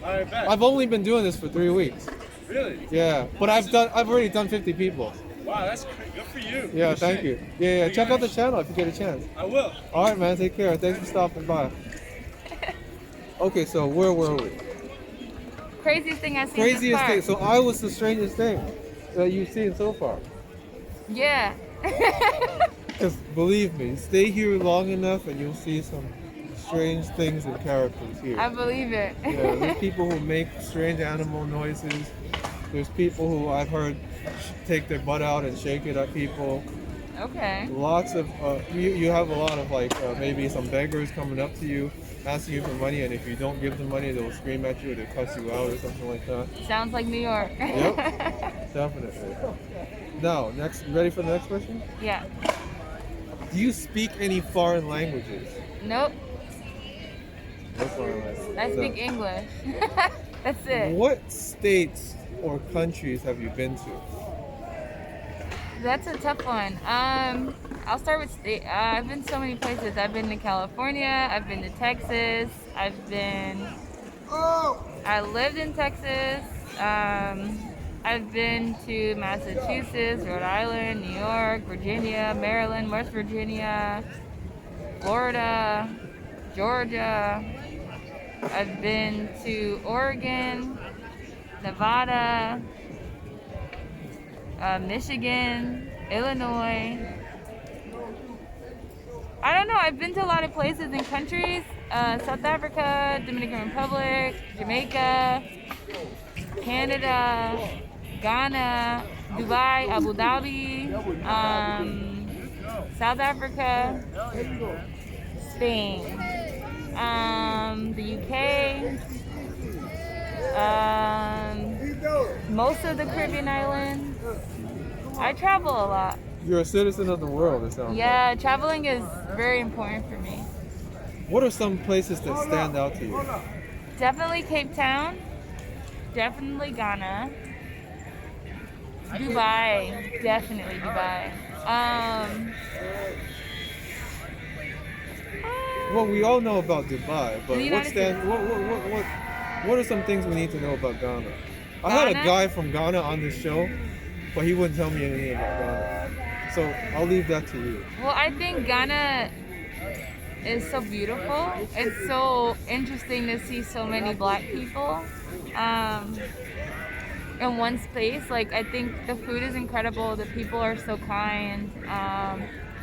I bet. I've only been doing this for 3 weeks. Really? Yeah, but I've already done 50 people. Wow, that's good for you. Yeah, Good thank shit. you. Yeah, Big check out the energy. channel if you get a chance. I will. All right, man, take care. Thanks for stopping by. Okay, so where were we? Craziest thing I've seen. Craziest thing. So I was the strangest thing that you've seen so far. Yeah. Because believe me, stay here long enough and you'll see some strange things and characters here. I believe it. Yeah, there's people who make strange animal noises. There's people who I've heard take their butt out and shake it at people. Okay. Lots of, you have a lot of like maybe some beggars coming up to you, asking you for money, and if you don't give them money, they'll scream at you or they'll cuss you out or something like that. Sounds like New York. Yep, definitely. Now, you ready for the next question? Yeah. Do you speak any foreign languages? Nope. No foreign languages. I speak English. That's it. What states or countries have you been to? That's a tough one. I'll start with state. I've been so many places. I've been to California. I've been to Texas. I lived in Texas. I've been to Massachusetts, Rhode Island, New York, Virginia, Maryland, West Virginia, Florida, Georgia. I've been to Oregon, Nevada, Michigan, Illinois. I don't know. I've been to a lot of places and countries. South Africa, Dominican Republic, Jamaica, Canada, Ghana, Dubai, Abu Dhabi, South Africa, Spain, the UK, most of the Caribbean islands. I travel a lot. You're a citizen of the world, it sounds Yeah, traveling is very important for me. like. What are some places that stand out to you? Definitely Cape Town, definitely Ghana, Dubai, definitely Dubai. Well, we all know about Dubai, but The United what are some things we need to know about Ghana? I had a Ghana? guy from Ghana on this show, but he wouldn't tell me anything about Ghana. So I'll leave that to you. Well, I think Ghana is so beautiful. It's so interesting to see so many black people in one space. Like, I think the food is incredible. The people are so kind.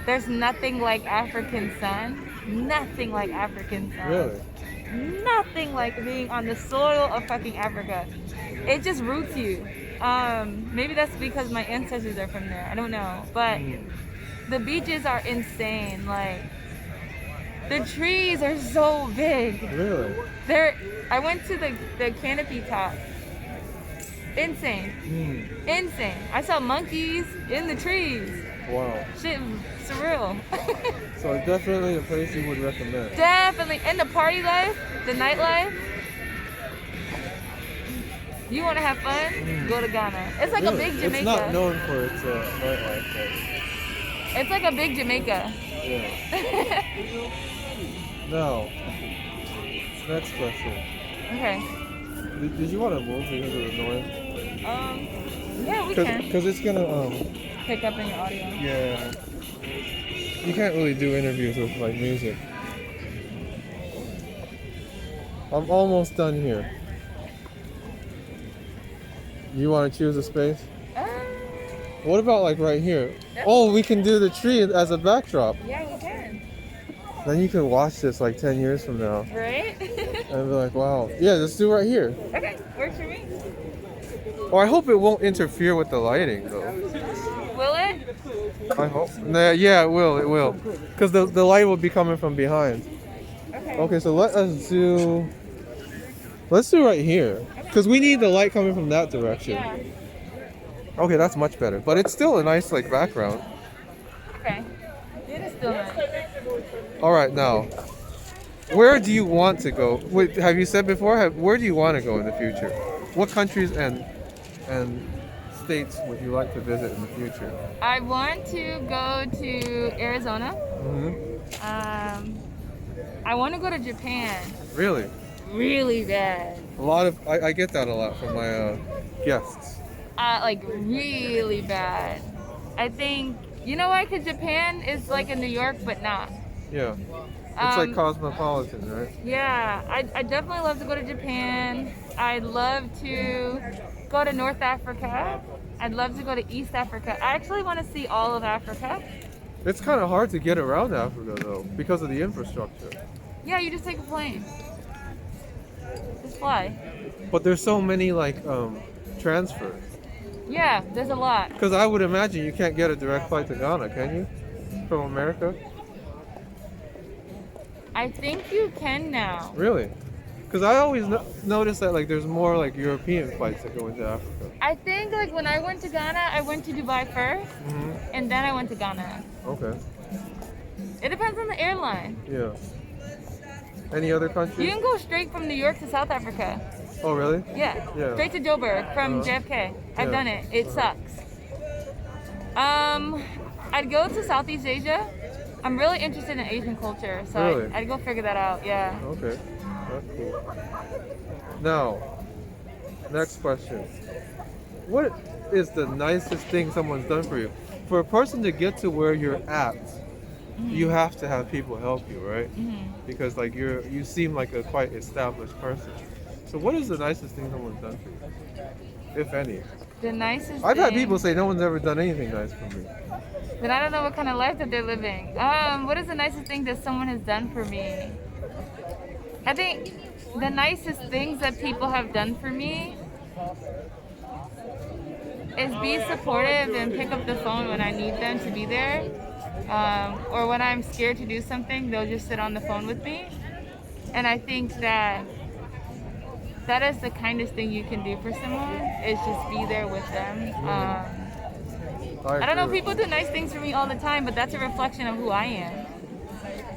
There's nothing like African sun. Nothing like African sun. Really? Nothing like being on the soil of fucking Africa. It just roots you. Maybe that's because my ancestors are from there. I don't know. But the beaches are insane. Like, the trees are so big. Really? I went to the canopy top. Insane. Insane. I saw monkeys in the trees. Wow. Shit, surreal. So definitely a place you would recommend. Definitely. And the party life, the nightlife. You want to have fun? Go to Ghana. It's like a big Jamaica. It's not known for its nightlife, It's like a big Jamaica. but yeah. Now, next question. Okay. Did you want to move because of the noise? Yeah, we can. Because it's gonna Pick up in your audio. yeah. You can't really do interviews with like music. I'm almost done here. You want to choose a space? What about like right here? Oh, we can do the tree as a backdrop. Yeah, we can. Then you can watch this like 10 years from now Right? and be like, wow. Yeah, let's do it right here. Okay, works for me. Or I hope it won't interfere with the lighting though. Will it? I hope. Nah, yeah, it will. It will. Because the light will be coming from behind. Okay. Okay, so let's do right here. Because we need the light coming from that direction. Yeah. Okay, that's much better. But it's still a nice like background. Okay. It is still nice. All right, now, where do you want to go? Wait, have you said before? Where do you want to go in the future? What countries and states would you like to visit in the future? I want to go to Arizona. I want to go to Japan. Really? Really bad. A lot of I get that a lot from my guests. Like really bad. I think, you know why? Because Japan is like in New York, but not. Yeah. It's like cosmopolitan, right? Yeah, I definitely love to go to Japan. I'd love to go to North Africa. I'd love to go to East Africa. I actually want to see all of Africa. It's kind of hard to get around Africa though because of the infrastructure. Yeah, you just take a plane. Just fly. But there's so many like transfers. Yeah, there's a lot. Because I would imagine you can't get a direct flight to Ghana, can you? From America? I think you can now. Really? Because I always notice that like there's more like European flights that go into Africa. I think like when I went to Ghana, I went to Dubai first, and then I went to Ghana. Okay. It depends on the airline. Yeah. Any other countries? You can go straight from New York to South Africa. Oh, really? Yeah. Yeah. Straight to Joburg from JFK. I've Yeah. done it. It sucks. I'd go to Southeast Asia. I'm really interested in Asian culture, so Really? I'd go figure that out. Yeah. Okay. That's cool. Now, next question. What is the nicest thing someone's done for you? For a person to get to where you're at, you have to have people help you, right? Because like you seem like a quite established person. So what is the nicest thing someone's done for you, if any? The nicest I've had thing- people say no one's ever done anything nice for me. then I don't know what kind of life that they're living. What is the nicest thing that someone has done for me? I think the nicest things that people have done for me is be supportive and pick up the phone when I need them to be there. Or when I'm scared to do something, they'll just sit on the phone with me. And I think that is the kindest thing you can do for someone, is just be there with them. I don't know, people do nice things for me all the time, but that's a reflection of who I am.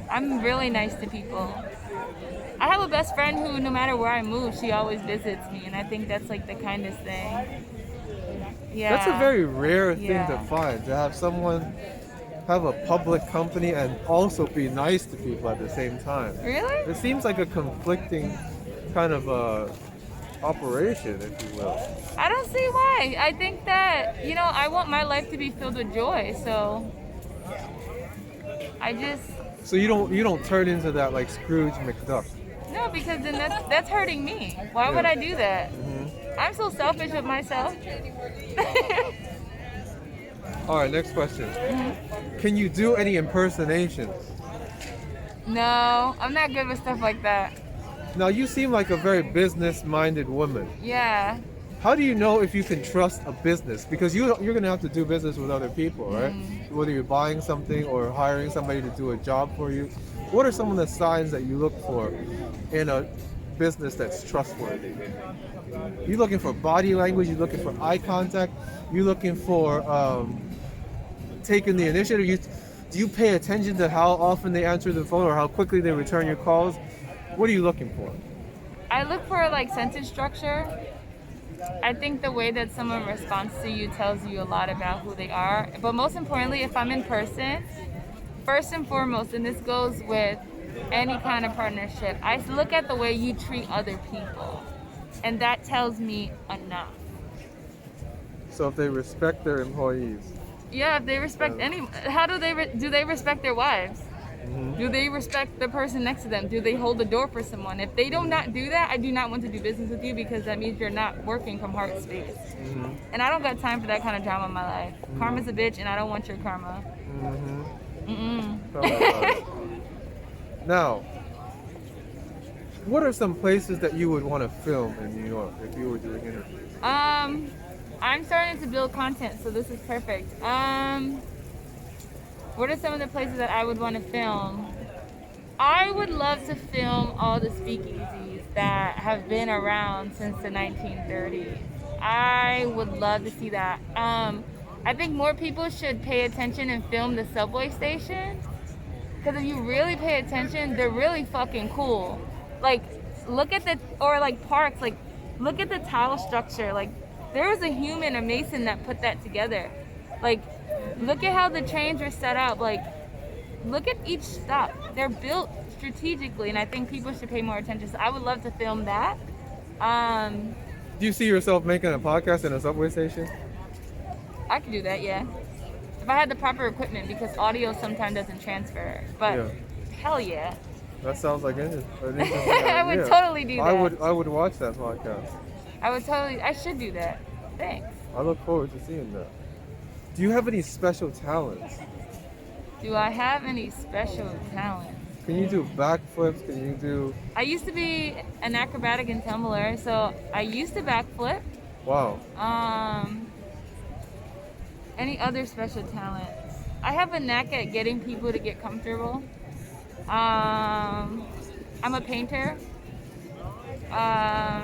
I'm really nice to people. I have a best friend who, no matter where I move, she always visits me, and I think that's like the kindest thing. Yeah. That's a very rare thing to find, to have someone have a public company and also be nice to people at the same time. Really? It seems like a conflicting kind of operation, if you will. I don't see why. I think that, I want my life to be filled with joy, so I just... So you don't turn into that like Scrooge McDuck. No, because then that's hurting me. Why would I do that? Mm-hmm. I'm so selfish with myself. All right, next question. Can you do any impersonations? No, I'm not good with stuff like that. Now, you seem like a very business-minded woman. Yeah. How do you know if you can trust a business? Because you're going to have to do business with other people, right? Whether you're buying something or hiring somebody to do a job for you. What are some of the signs that you look for in a business that's trustworthy? You're looking for body language, you're looking for eye contact, you're looking for taking the initiative. Do you pay attention to how often they answer the phone or how quickly they return your calls? What are you looking for? I look for like sentence structure. I think the way that someone responds to you tells you a lot about who they are. But most importantly, if I'm in person, first and foremost, and this goes with any kind of partnership, I look at the way you treat other people. And that tells me enough. So if they respect their employees. Yeah, if they respect how do they respect their wives? Mm-hmm. Do they respect the person next to them? Do they hold the door for someone? If they do not do that, I do not want to do business with you, because that means you're not working from heart space. Mm-hmm. And I don't got time for that kind of drama in my life. Mm-hmm. Karma's a bitch, and I don't want your karma. Now, what are some places that you would want to film in New York if you were doing interviews? I'm starting to build content, so this is perfect. What are some of the places that I would want to film? I would love to film all the speakeasies that have been around since the 1930s. I would love to see that. I think more people should pay attention and film the subway stations, because if you really pay attention, they're really fucking cool. Like, look at parks, like, look at the tile structure. Like, there was a human, a mason, that put that together. Like, look at how the trains are set up. Like, look at each stop. They're built strategically, and I think people should pay more attention. So I would love to film that. Do you see yourself making a podcast in a subway station? I could do that, yeah. If I had the proper equipment, because audio sometimes doesn't transfer. But hell yeah. That sounds like an interesting I would totally do that. I would watch that podcast. I should do that. Thanks. I look forward to seeing that. Do you have any special talents? Do I have any special talents? Can you do backflips? Can you do... I used to be an acrobatic and tumbler, so I used to backflip. Wow. Any other special talents? I have a knack at getting people to get comfortable. I'm a painter. I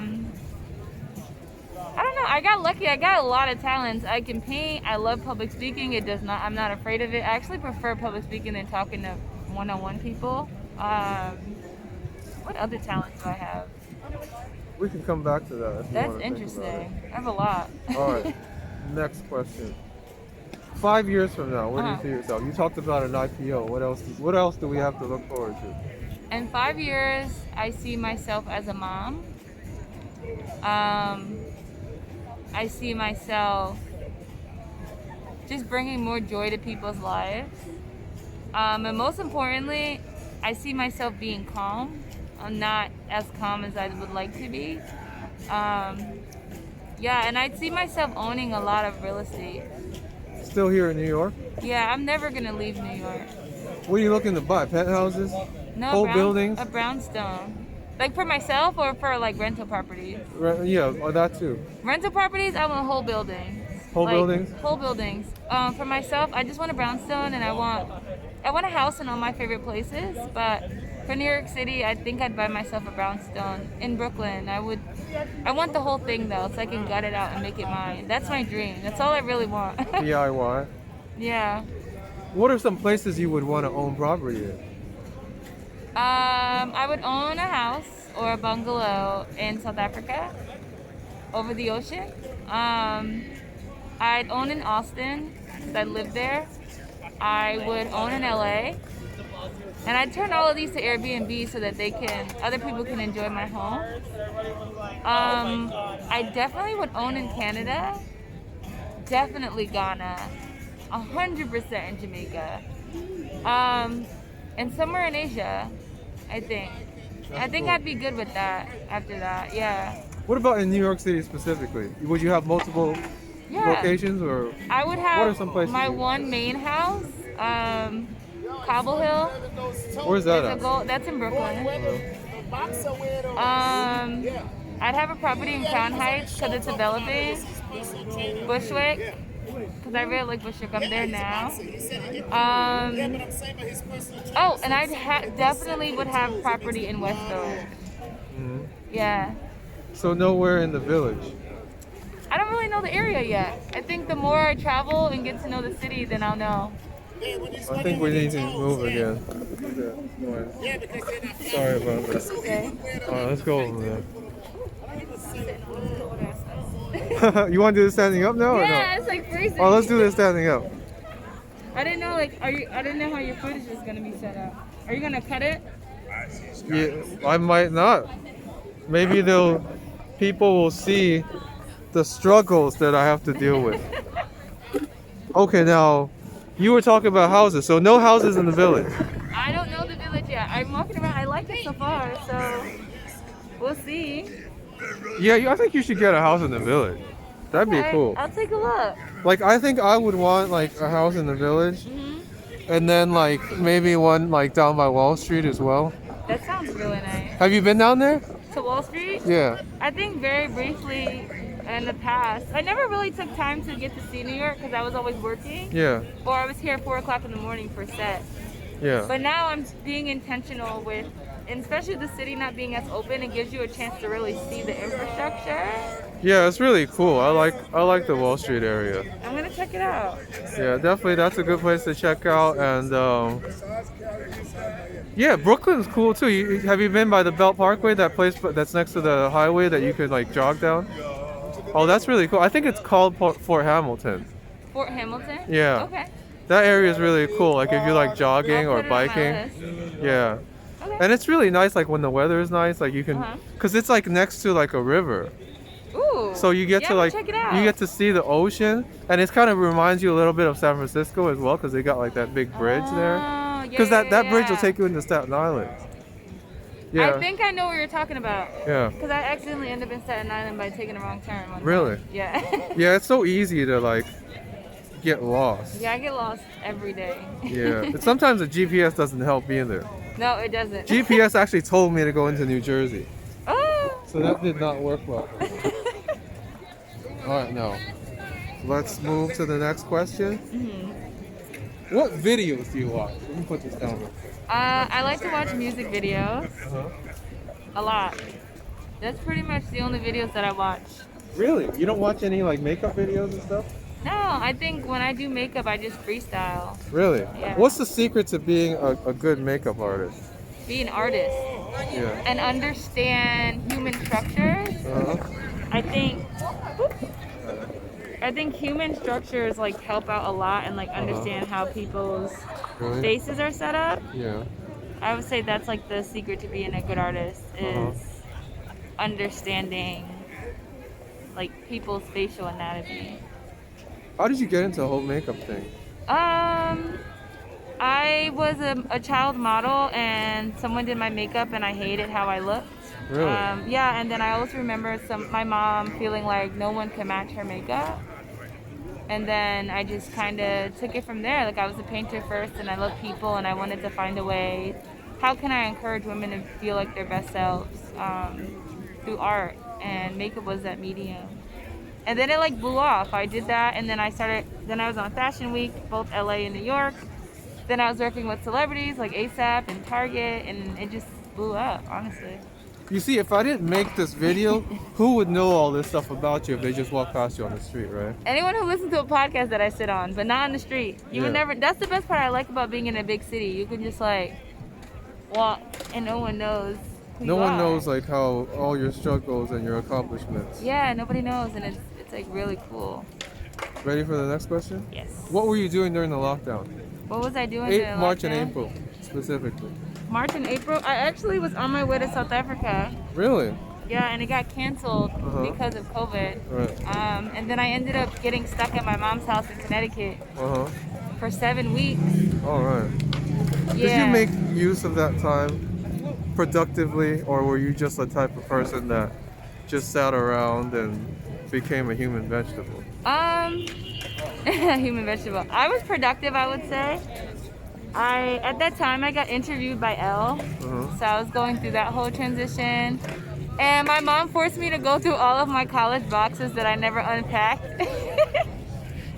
don't know. I got lucky. I got a lot of talents. I can paint. I love public speaking. I'm not afraid of it. I actually prefer public speaking than talking to one-on-one people. What other talents do I have? We can come back to that. If That's interesting. I have a lot. All right. Next question. 5 years from now, where do you see yourself? You talked about an IPO. What else do we have to look forward to? In 5 years, I see myself as a mom. I see myself just bringing more joy to people's lives. And most importantly, I see myself being calm. I'm not as calm as I would like to be. And I see myself owning a lot of real estate. still here in New York? Yeah, I'm never gonna leave New York. What are you looking to buy? Penthouses? No, Whole buildings? A brownstone. Like for myself or for like rental properties? Yeah, or that too. Rental properties, I want whole buildings. Whole buildings? Whole buildings. For myself, I just want a brownstone, and I want a house in all my favorite places. But for New York City, I think I'd buy myself a brownstone in Brooklyn. I want the whole thing though, so I can gut it out and make it mine. That's my dream. That's all I really want. DIY. Yeah. What are some places you would want to own property in? I would own a house or a bungalow in South Africa, over the ocean. I'd own in Austin, because I live there. I would own in LA. And I'd turn all of these to Airbnb so that other people can enjoy my home. I definitely would own in Canada. Definitely Ghana. 100% in Jamaica. And somewhere in Asia, I think. I think I'd be good with that after that, yeah. What about in New York City specifically? Would you have multiple locations, or I would have what are some places my one main house, Cobble Hill. Where's that at? That's in Brooklyn. I'd have a property in Crown Heights because it's developing. Bushwick, because I really like Bushwick. I'm there now. Oh, and I definitely would have property in West Village. Mm-hmm. Yeah. So nowhere in the Village? I don't really know the area yet. I think the more I travel and get to know the city, then I'll know. I think we need to move again. Sorry about that. Okay. Alright, let's go over there. You want to do the standing up now, or no? Yeah, it's like freezing. Oh, let's do this standing up. I didn't know, like, I didn't know how your footage was gonna be set up. Are you gonna cut it? Yeah, I might not. Maybe people will see the struggles that I have to deal with. Okay, now you were talking about houses, so no houses in the Village. I don't know the Village yet. I'm walking around. I like it so far, so we'll see. Yeah, I think you should get a house in the Village. That'd be cool. I'll take a look. Like, I think I would want like a house in the Village, and then like maybe one like down by Wall Street as well. That sounds really nice. Have you been down there? To Wall Street? Yeah. I think very briefly in the past. I never really took time to get to see New York because I was always working. Yeah. Or I was here at 4 o'clock in the morning for set. Yeah. But now I'm being intentional with, and especially the city not being as open, it gives you a chance to really see the infrastructure. Yeah, it's really cool. I like the Wall Street area. I'm gonna check it out. Yeah, definitely that's a good place to check out. And yeah, Brooklyn's cool too. Have you been by the Belt Parkway, that place that's next to the highway that you could like jog down? Oh, that's really cool. I think it's called Fort Hamilton. Fort Hamilton? Yeah. Okay. That area is really cool. Like if you like jogging I'll or put it on my biking. list. Yeah. Okay. And it's really nice like when the weather is nice, like you can, cause it's like next to like a river. Ooh. So you get to like, check it out. you get to see the ocean, and it kind of reminds you a little bit of San Francisco as well, cause they got like that big bridge there. Yeah, Cause that bridge will yeah. take you into Staten Island. Yeah. I think I know what you're talking about. Yeah. Because I accidentally ended up in Staten Island by taking the wrong turn. Really? Yeah. Yeah, it's so easy to like get lost. Yeah, I get lost every day. Yeah. But sometimes the GPS doesn't help either. No, it doesn't. GPS actually told me to go into New Jersey. Oh. So that did not work well. Alright, now let's move to the next question. What videos do you watch? Let me put this down real quick. I like to watch music videos Uh-huh. a lot. That's pretty much the only videos that I watch. Really? You don't watch any like makeup videos and stuff? No, I think when I do makeup, I just freestyle. Really? Yeah. What's the secret to being a good makeup artist? Be an artist Yeah. and understand human structures. Uh-huh. I think human structures like help out a lot and like understand how people's Really? faces are set up. Yeah. I would say that's like the secret to being a good artist is Uh-huh. understanding like people's facial anatomy. How did you get into the whole makeup thing? I was a child model and someone did my makeup and I hated how I looked. Really? Yeah, and then I also remember my mom feeling like no one could match her makeup. And then I just kind of took it from there. Like, I was a painter first, and I love people, and I wanted to find a way. How can I encourage women to feel like their best selves through art? And makeup was that medium. And then it like blew off. I did that, and then I was on Fashion Week, both LA and New York. Then I was working with celebrities like ASAP and Target, and it just blew up, honestly. You see, if I didn't make this video, who would know all this stuff about you if they just walked past you on the street, right? Anyone who listens to a podcast that I sit on, but not on the street. You would never, that's the best part I like about being in a big city. You can just like walk and no one knows who No you one are. knows like how all your struggles and your accomplishments. Yeah, nobody knows, and it's like really cool. Ready for the next question? Yes. What were you doing during the lockdown? What was I doing? during March and lockdown? April, specifically. March and April. I actually was on my way to South Africa. Really? Yeah, and it got canceled because of COVID. Right. And then I ended up getting stuck at my mom's house in Connecticut for 7 weeks. All right. Yeah. Did you make use of that time productively, or were you just the type of person that just sat around and became a human vegetable? Human vegetable. I was productive, I would say. At that time I got interviewed by ELLE, so I was going through that whole transition, and my mom forced me to go through all of my college boxes that I never unpacked.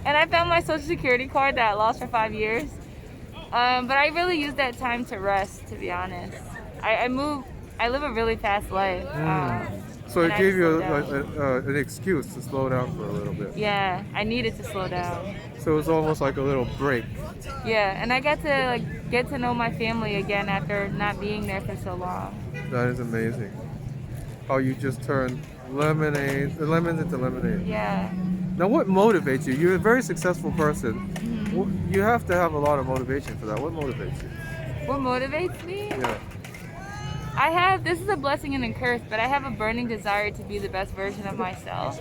And I found my social security card that I lost for 5 years, but I really used that time to rest, to be honest. I live a really fast life. So it and I gave you slowed down. an excuse to slow down for a little bit. Yeah, I needed to slow down. So it was almost like a little break. Yeah, and I got to get to know my family again after not being there for so long. That is amazing. How you just turned lemons into lemonade. Yeah. Now, what motivates you? You're a very successful person. You have to have a lot of motivation for that. What motivates you? What motivates me? Yeah. This is a blessing and a curse, but I have a burning desire to be the best version of myself.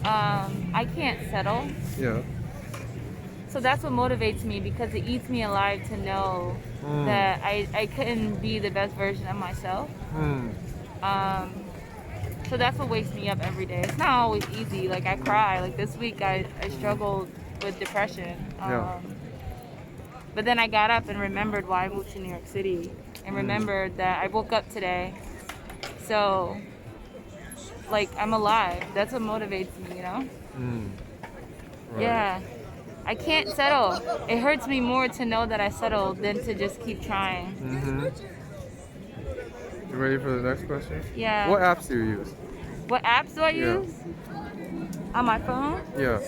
I can't settle. Yeah. So that's what motivates me, because it eats me alive to know that I couldn't be the best version of myself. So that's what wakes me up every day. It's not always easy. Like, I cry. Like, this week I struggled with depression. But then I got up and remembered why I moved to New York City, and remembered that I woke up today. So, like, I'm alive. That's what motivates me, you know? Right. Yeah. I can't settle. It hurts me more to know that I settled than to just keep trying. You ready for the next question? Yeah. What apps do you use? What apps do I use? On my phone? Yeah.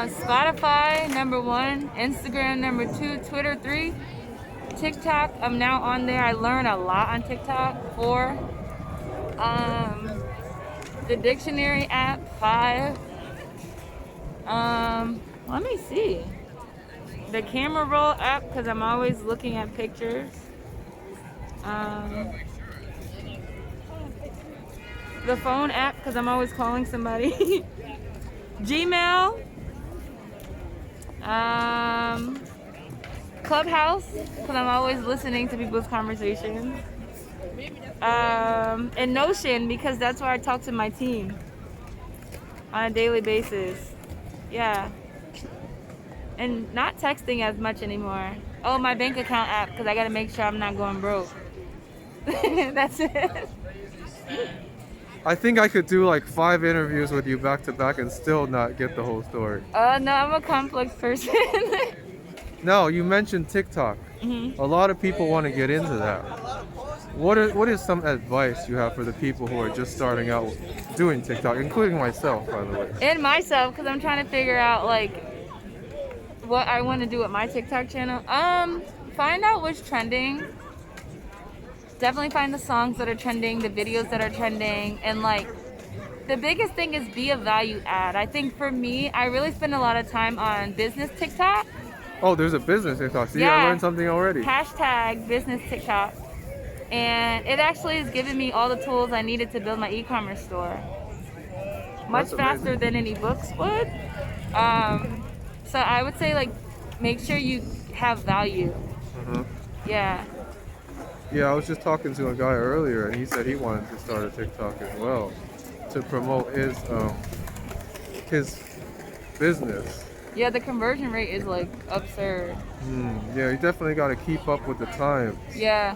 Spotify, #1. Instagram, #2. Twitter, 3. TikTok, I'm now on there. I learn a lot on TikTok. 4. The dictionary app, 5. Let me see. The camera roll app, because I'm always looking at pictures. The phone app, because I'm always calling somebody. Gmail. Clubhouse, because I'm always listening to people's conversations. And Notion, because that's where I talk to my team on a daily basis. Yeah. And not texting as much anymore. Oh, my bank account app, because I got to make sure I'm not going broke. That's it. I think I could do like 5 interviews with you back to back and still not get the whole story. No, I'm a complex person. No, you mentioned TikTok. A lot of people want to get into that. What is some advice you have for the people who are just starting out doing TikTok, including myself, by the way? And myself, because I'm trying to figure out like what I want to do with my TikTok channel. Find out what's trending. Definitely find the songs that are trending, the videos that are trending, and like the biggest thing is be a value add. I think for me, I really spend a lot of time on business TikTok. Oh, there's a business TikTok. See, Yeah. I learned something already. Hashtag business TikTok. And it actually has given me all the tools I needed to build my e-commerce store. Much That's faster amazing. than any books would. So I would say like make sure you have value. Yeah. Yeah, I was just talking to a guy earlier, and he said he wanted to start a TikTok as well to promote his business. Yeah, the conversion rate is like absurd. Yeah, you definitely got to keep up with the times. Yeah,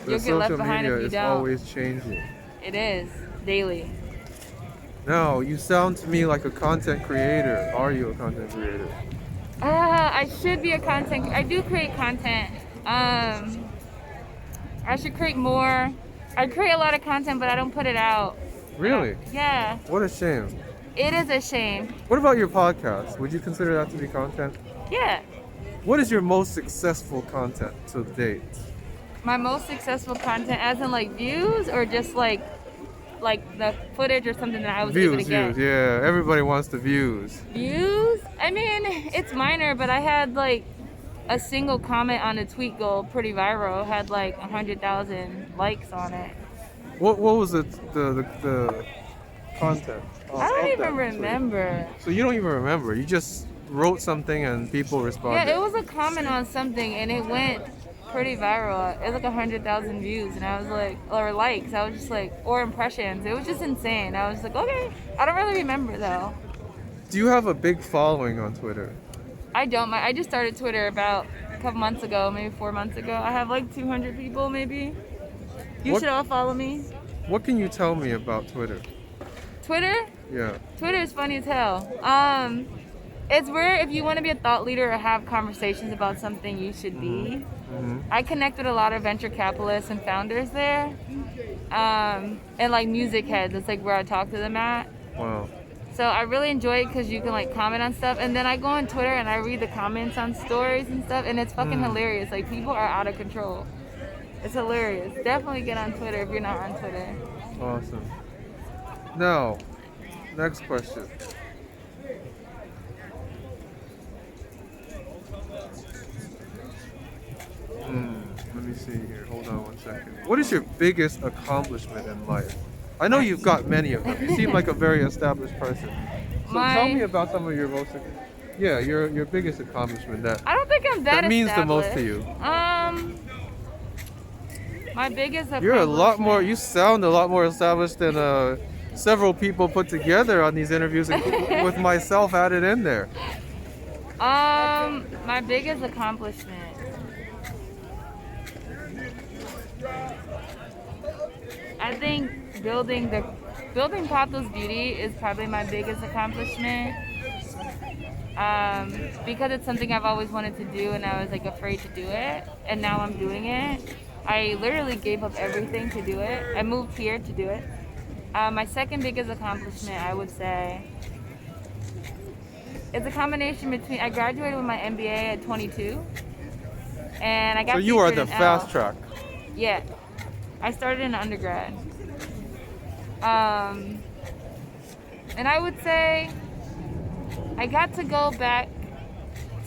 The you'll get left social behind media if you is don't. always changing. It is daily. Now, you sound to me like a content creator. Are you a content creator? I should be a content. I do create content. I should create more. I create a lot of content, but I don't put it out. Really? Yeah, What a shame. it is a shame. What about your podcast? Would you consider that to be content? Yeah, What is your most successful content to date? my most successful content, as in like views, or just like the footage or something that I was able to get. Views, yeah. Everybody wants the views. Views? I mean, it's minor, but I had like a single comment on a tweet go pretty viral. Had like 100,000 likes on it. What was the content? I don't of even that tweet? remember. So you don't even remember. You just wrote something and people responded. Yeah, it was a comment on something and it went pretty viral. It was like 100,000 views and I was like, or likes. I was just like, or impressions. It was just insane. I was like, okay. I don't really remember though. Do you have a big following on Twitter? I don't. I just started Twitter about a couple months ago, maybe 4 months ago. I have like 200 people maybe. You What- should all follow me. What can you tell me about Twitter? Twitter? Yeah. Twitter is funny as hell. It's where if you want to be a thought leader or have conversations about something, you should be. I connect with a lot of venture capitalists and founders there, and like music heads. That's like where I talk to them at. Wow. So I really enjoy it because you can like comment on stuff, and then I go on Twitter and I read the comments on stories and stuff, and it's fucking hilarious. Like people are out of control. It's hilarious. Definitely get on Twitter if you're not on Twitter. Awesome. Now, next question. Let me see here. Hold on one second. What is your biggest accomplishment in life? I know you've got many of them. You seem like a very established person. So tell me about some of your most, your biggest accomplishment that I don't think I'm that means the most to established. you. My biggest You're a lot more. accomplishment- You sound a lot more established than several people put together on these interviews, with myself added in there. My biggest accomplishment. I think building Pothosbeauty is probably my biggest accomplishment. Because it's something I've always wanted to do and I was like afraid to do it, and now I'm doing it. I literally gave up everything to do it. I moved here to do it. My second biggest accomplishment, I would say, it's a combination between, I graduated with my MBA at 22, and I got So you are featured the in fast ELLE. track. Yeah, I started in undergrad. And I would say I got to go back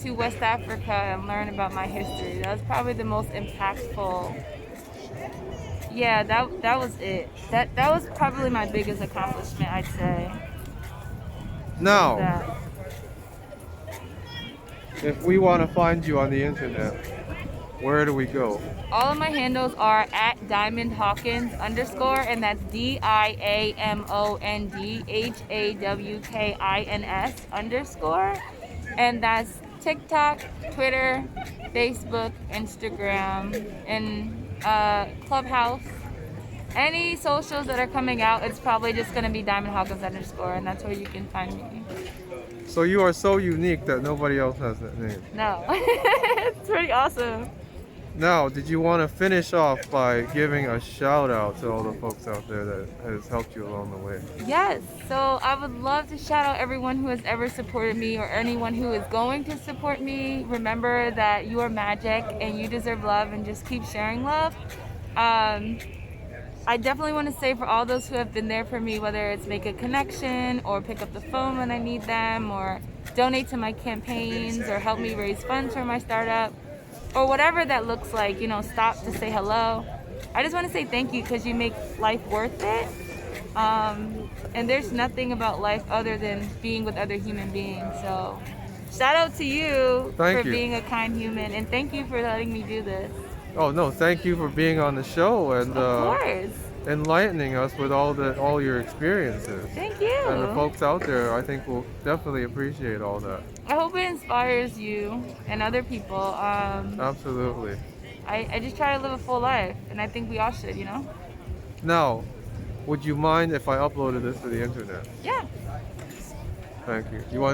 to West Africa and learn about my history. That was probably the most impactful. Yeah, that was it. That was probably my biggest accomplishment, I'd say. Now, That. if we want to find you on the internet, where do we go? All of my handles are at @DiamondHawkins_, and that's DIAMONDHAWKINS_, and that's TikTok, Twitter, Facebook, Instagram, and Clubhouse. Any socials that are coming out, it's probably just gonna be @DiamondHawkins_, and that's where you can find me. So you are so unique that nobody else has that name. No, it's pretty awesome. Now, did you want to finish off by giving a shout out to all the folks out there that has helped you along the way? Yes, so I would love to shout out everyone who has ever supported me or anyone who is going to support me. Remember that you are magic and you deserve love, and just keep sharing love. I definitely want to say for all those who have been there for me, whether it's make a connection or pick up the phone when I need them, or donate to my campaigns or help me raise funds for my startup, or whatever that looks like, stop to say hello. I just want to say thank you because you make life worth it. And there's nothing about life other than being with other human beings. So shout out to you Thank for you. being a kind human, and thank you for letting me do this. Oh no, thank you for being on the show, and Of course. enlightening us with all your experiences. Thank you. And the folks out there, I think, will definitely appreciate all that. I hope it inspires you and other people. Absolutely. I just try to live a full life, and I think we all should, you know? Now, would you mind if I uploaded this to the internet? Yeah. Thank you. You want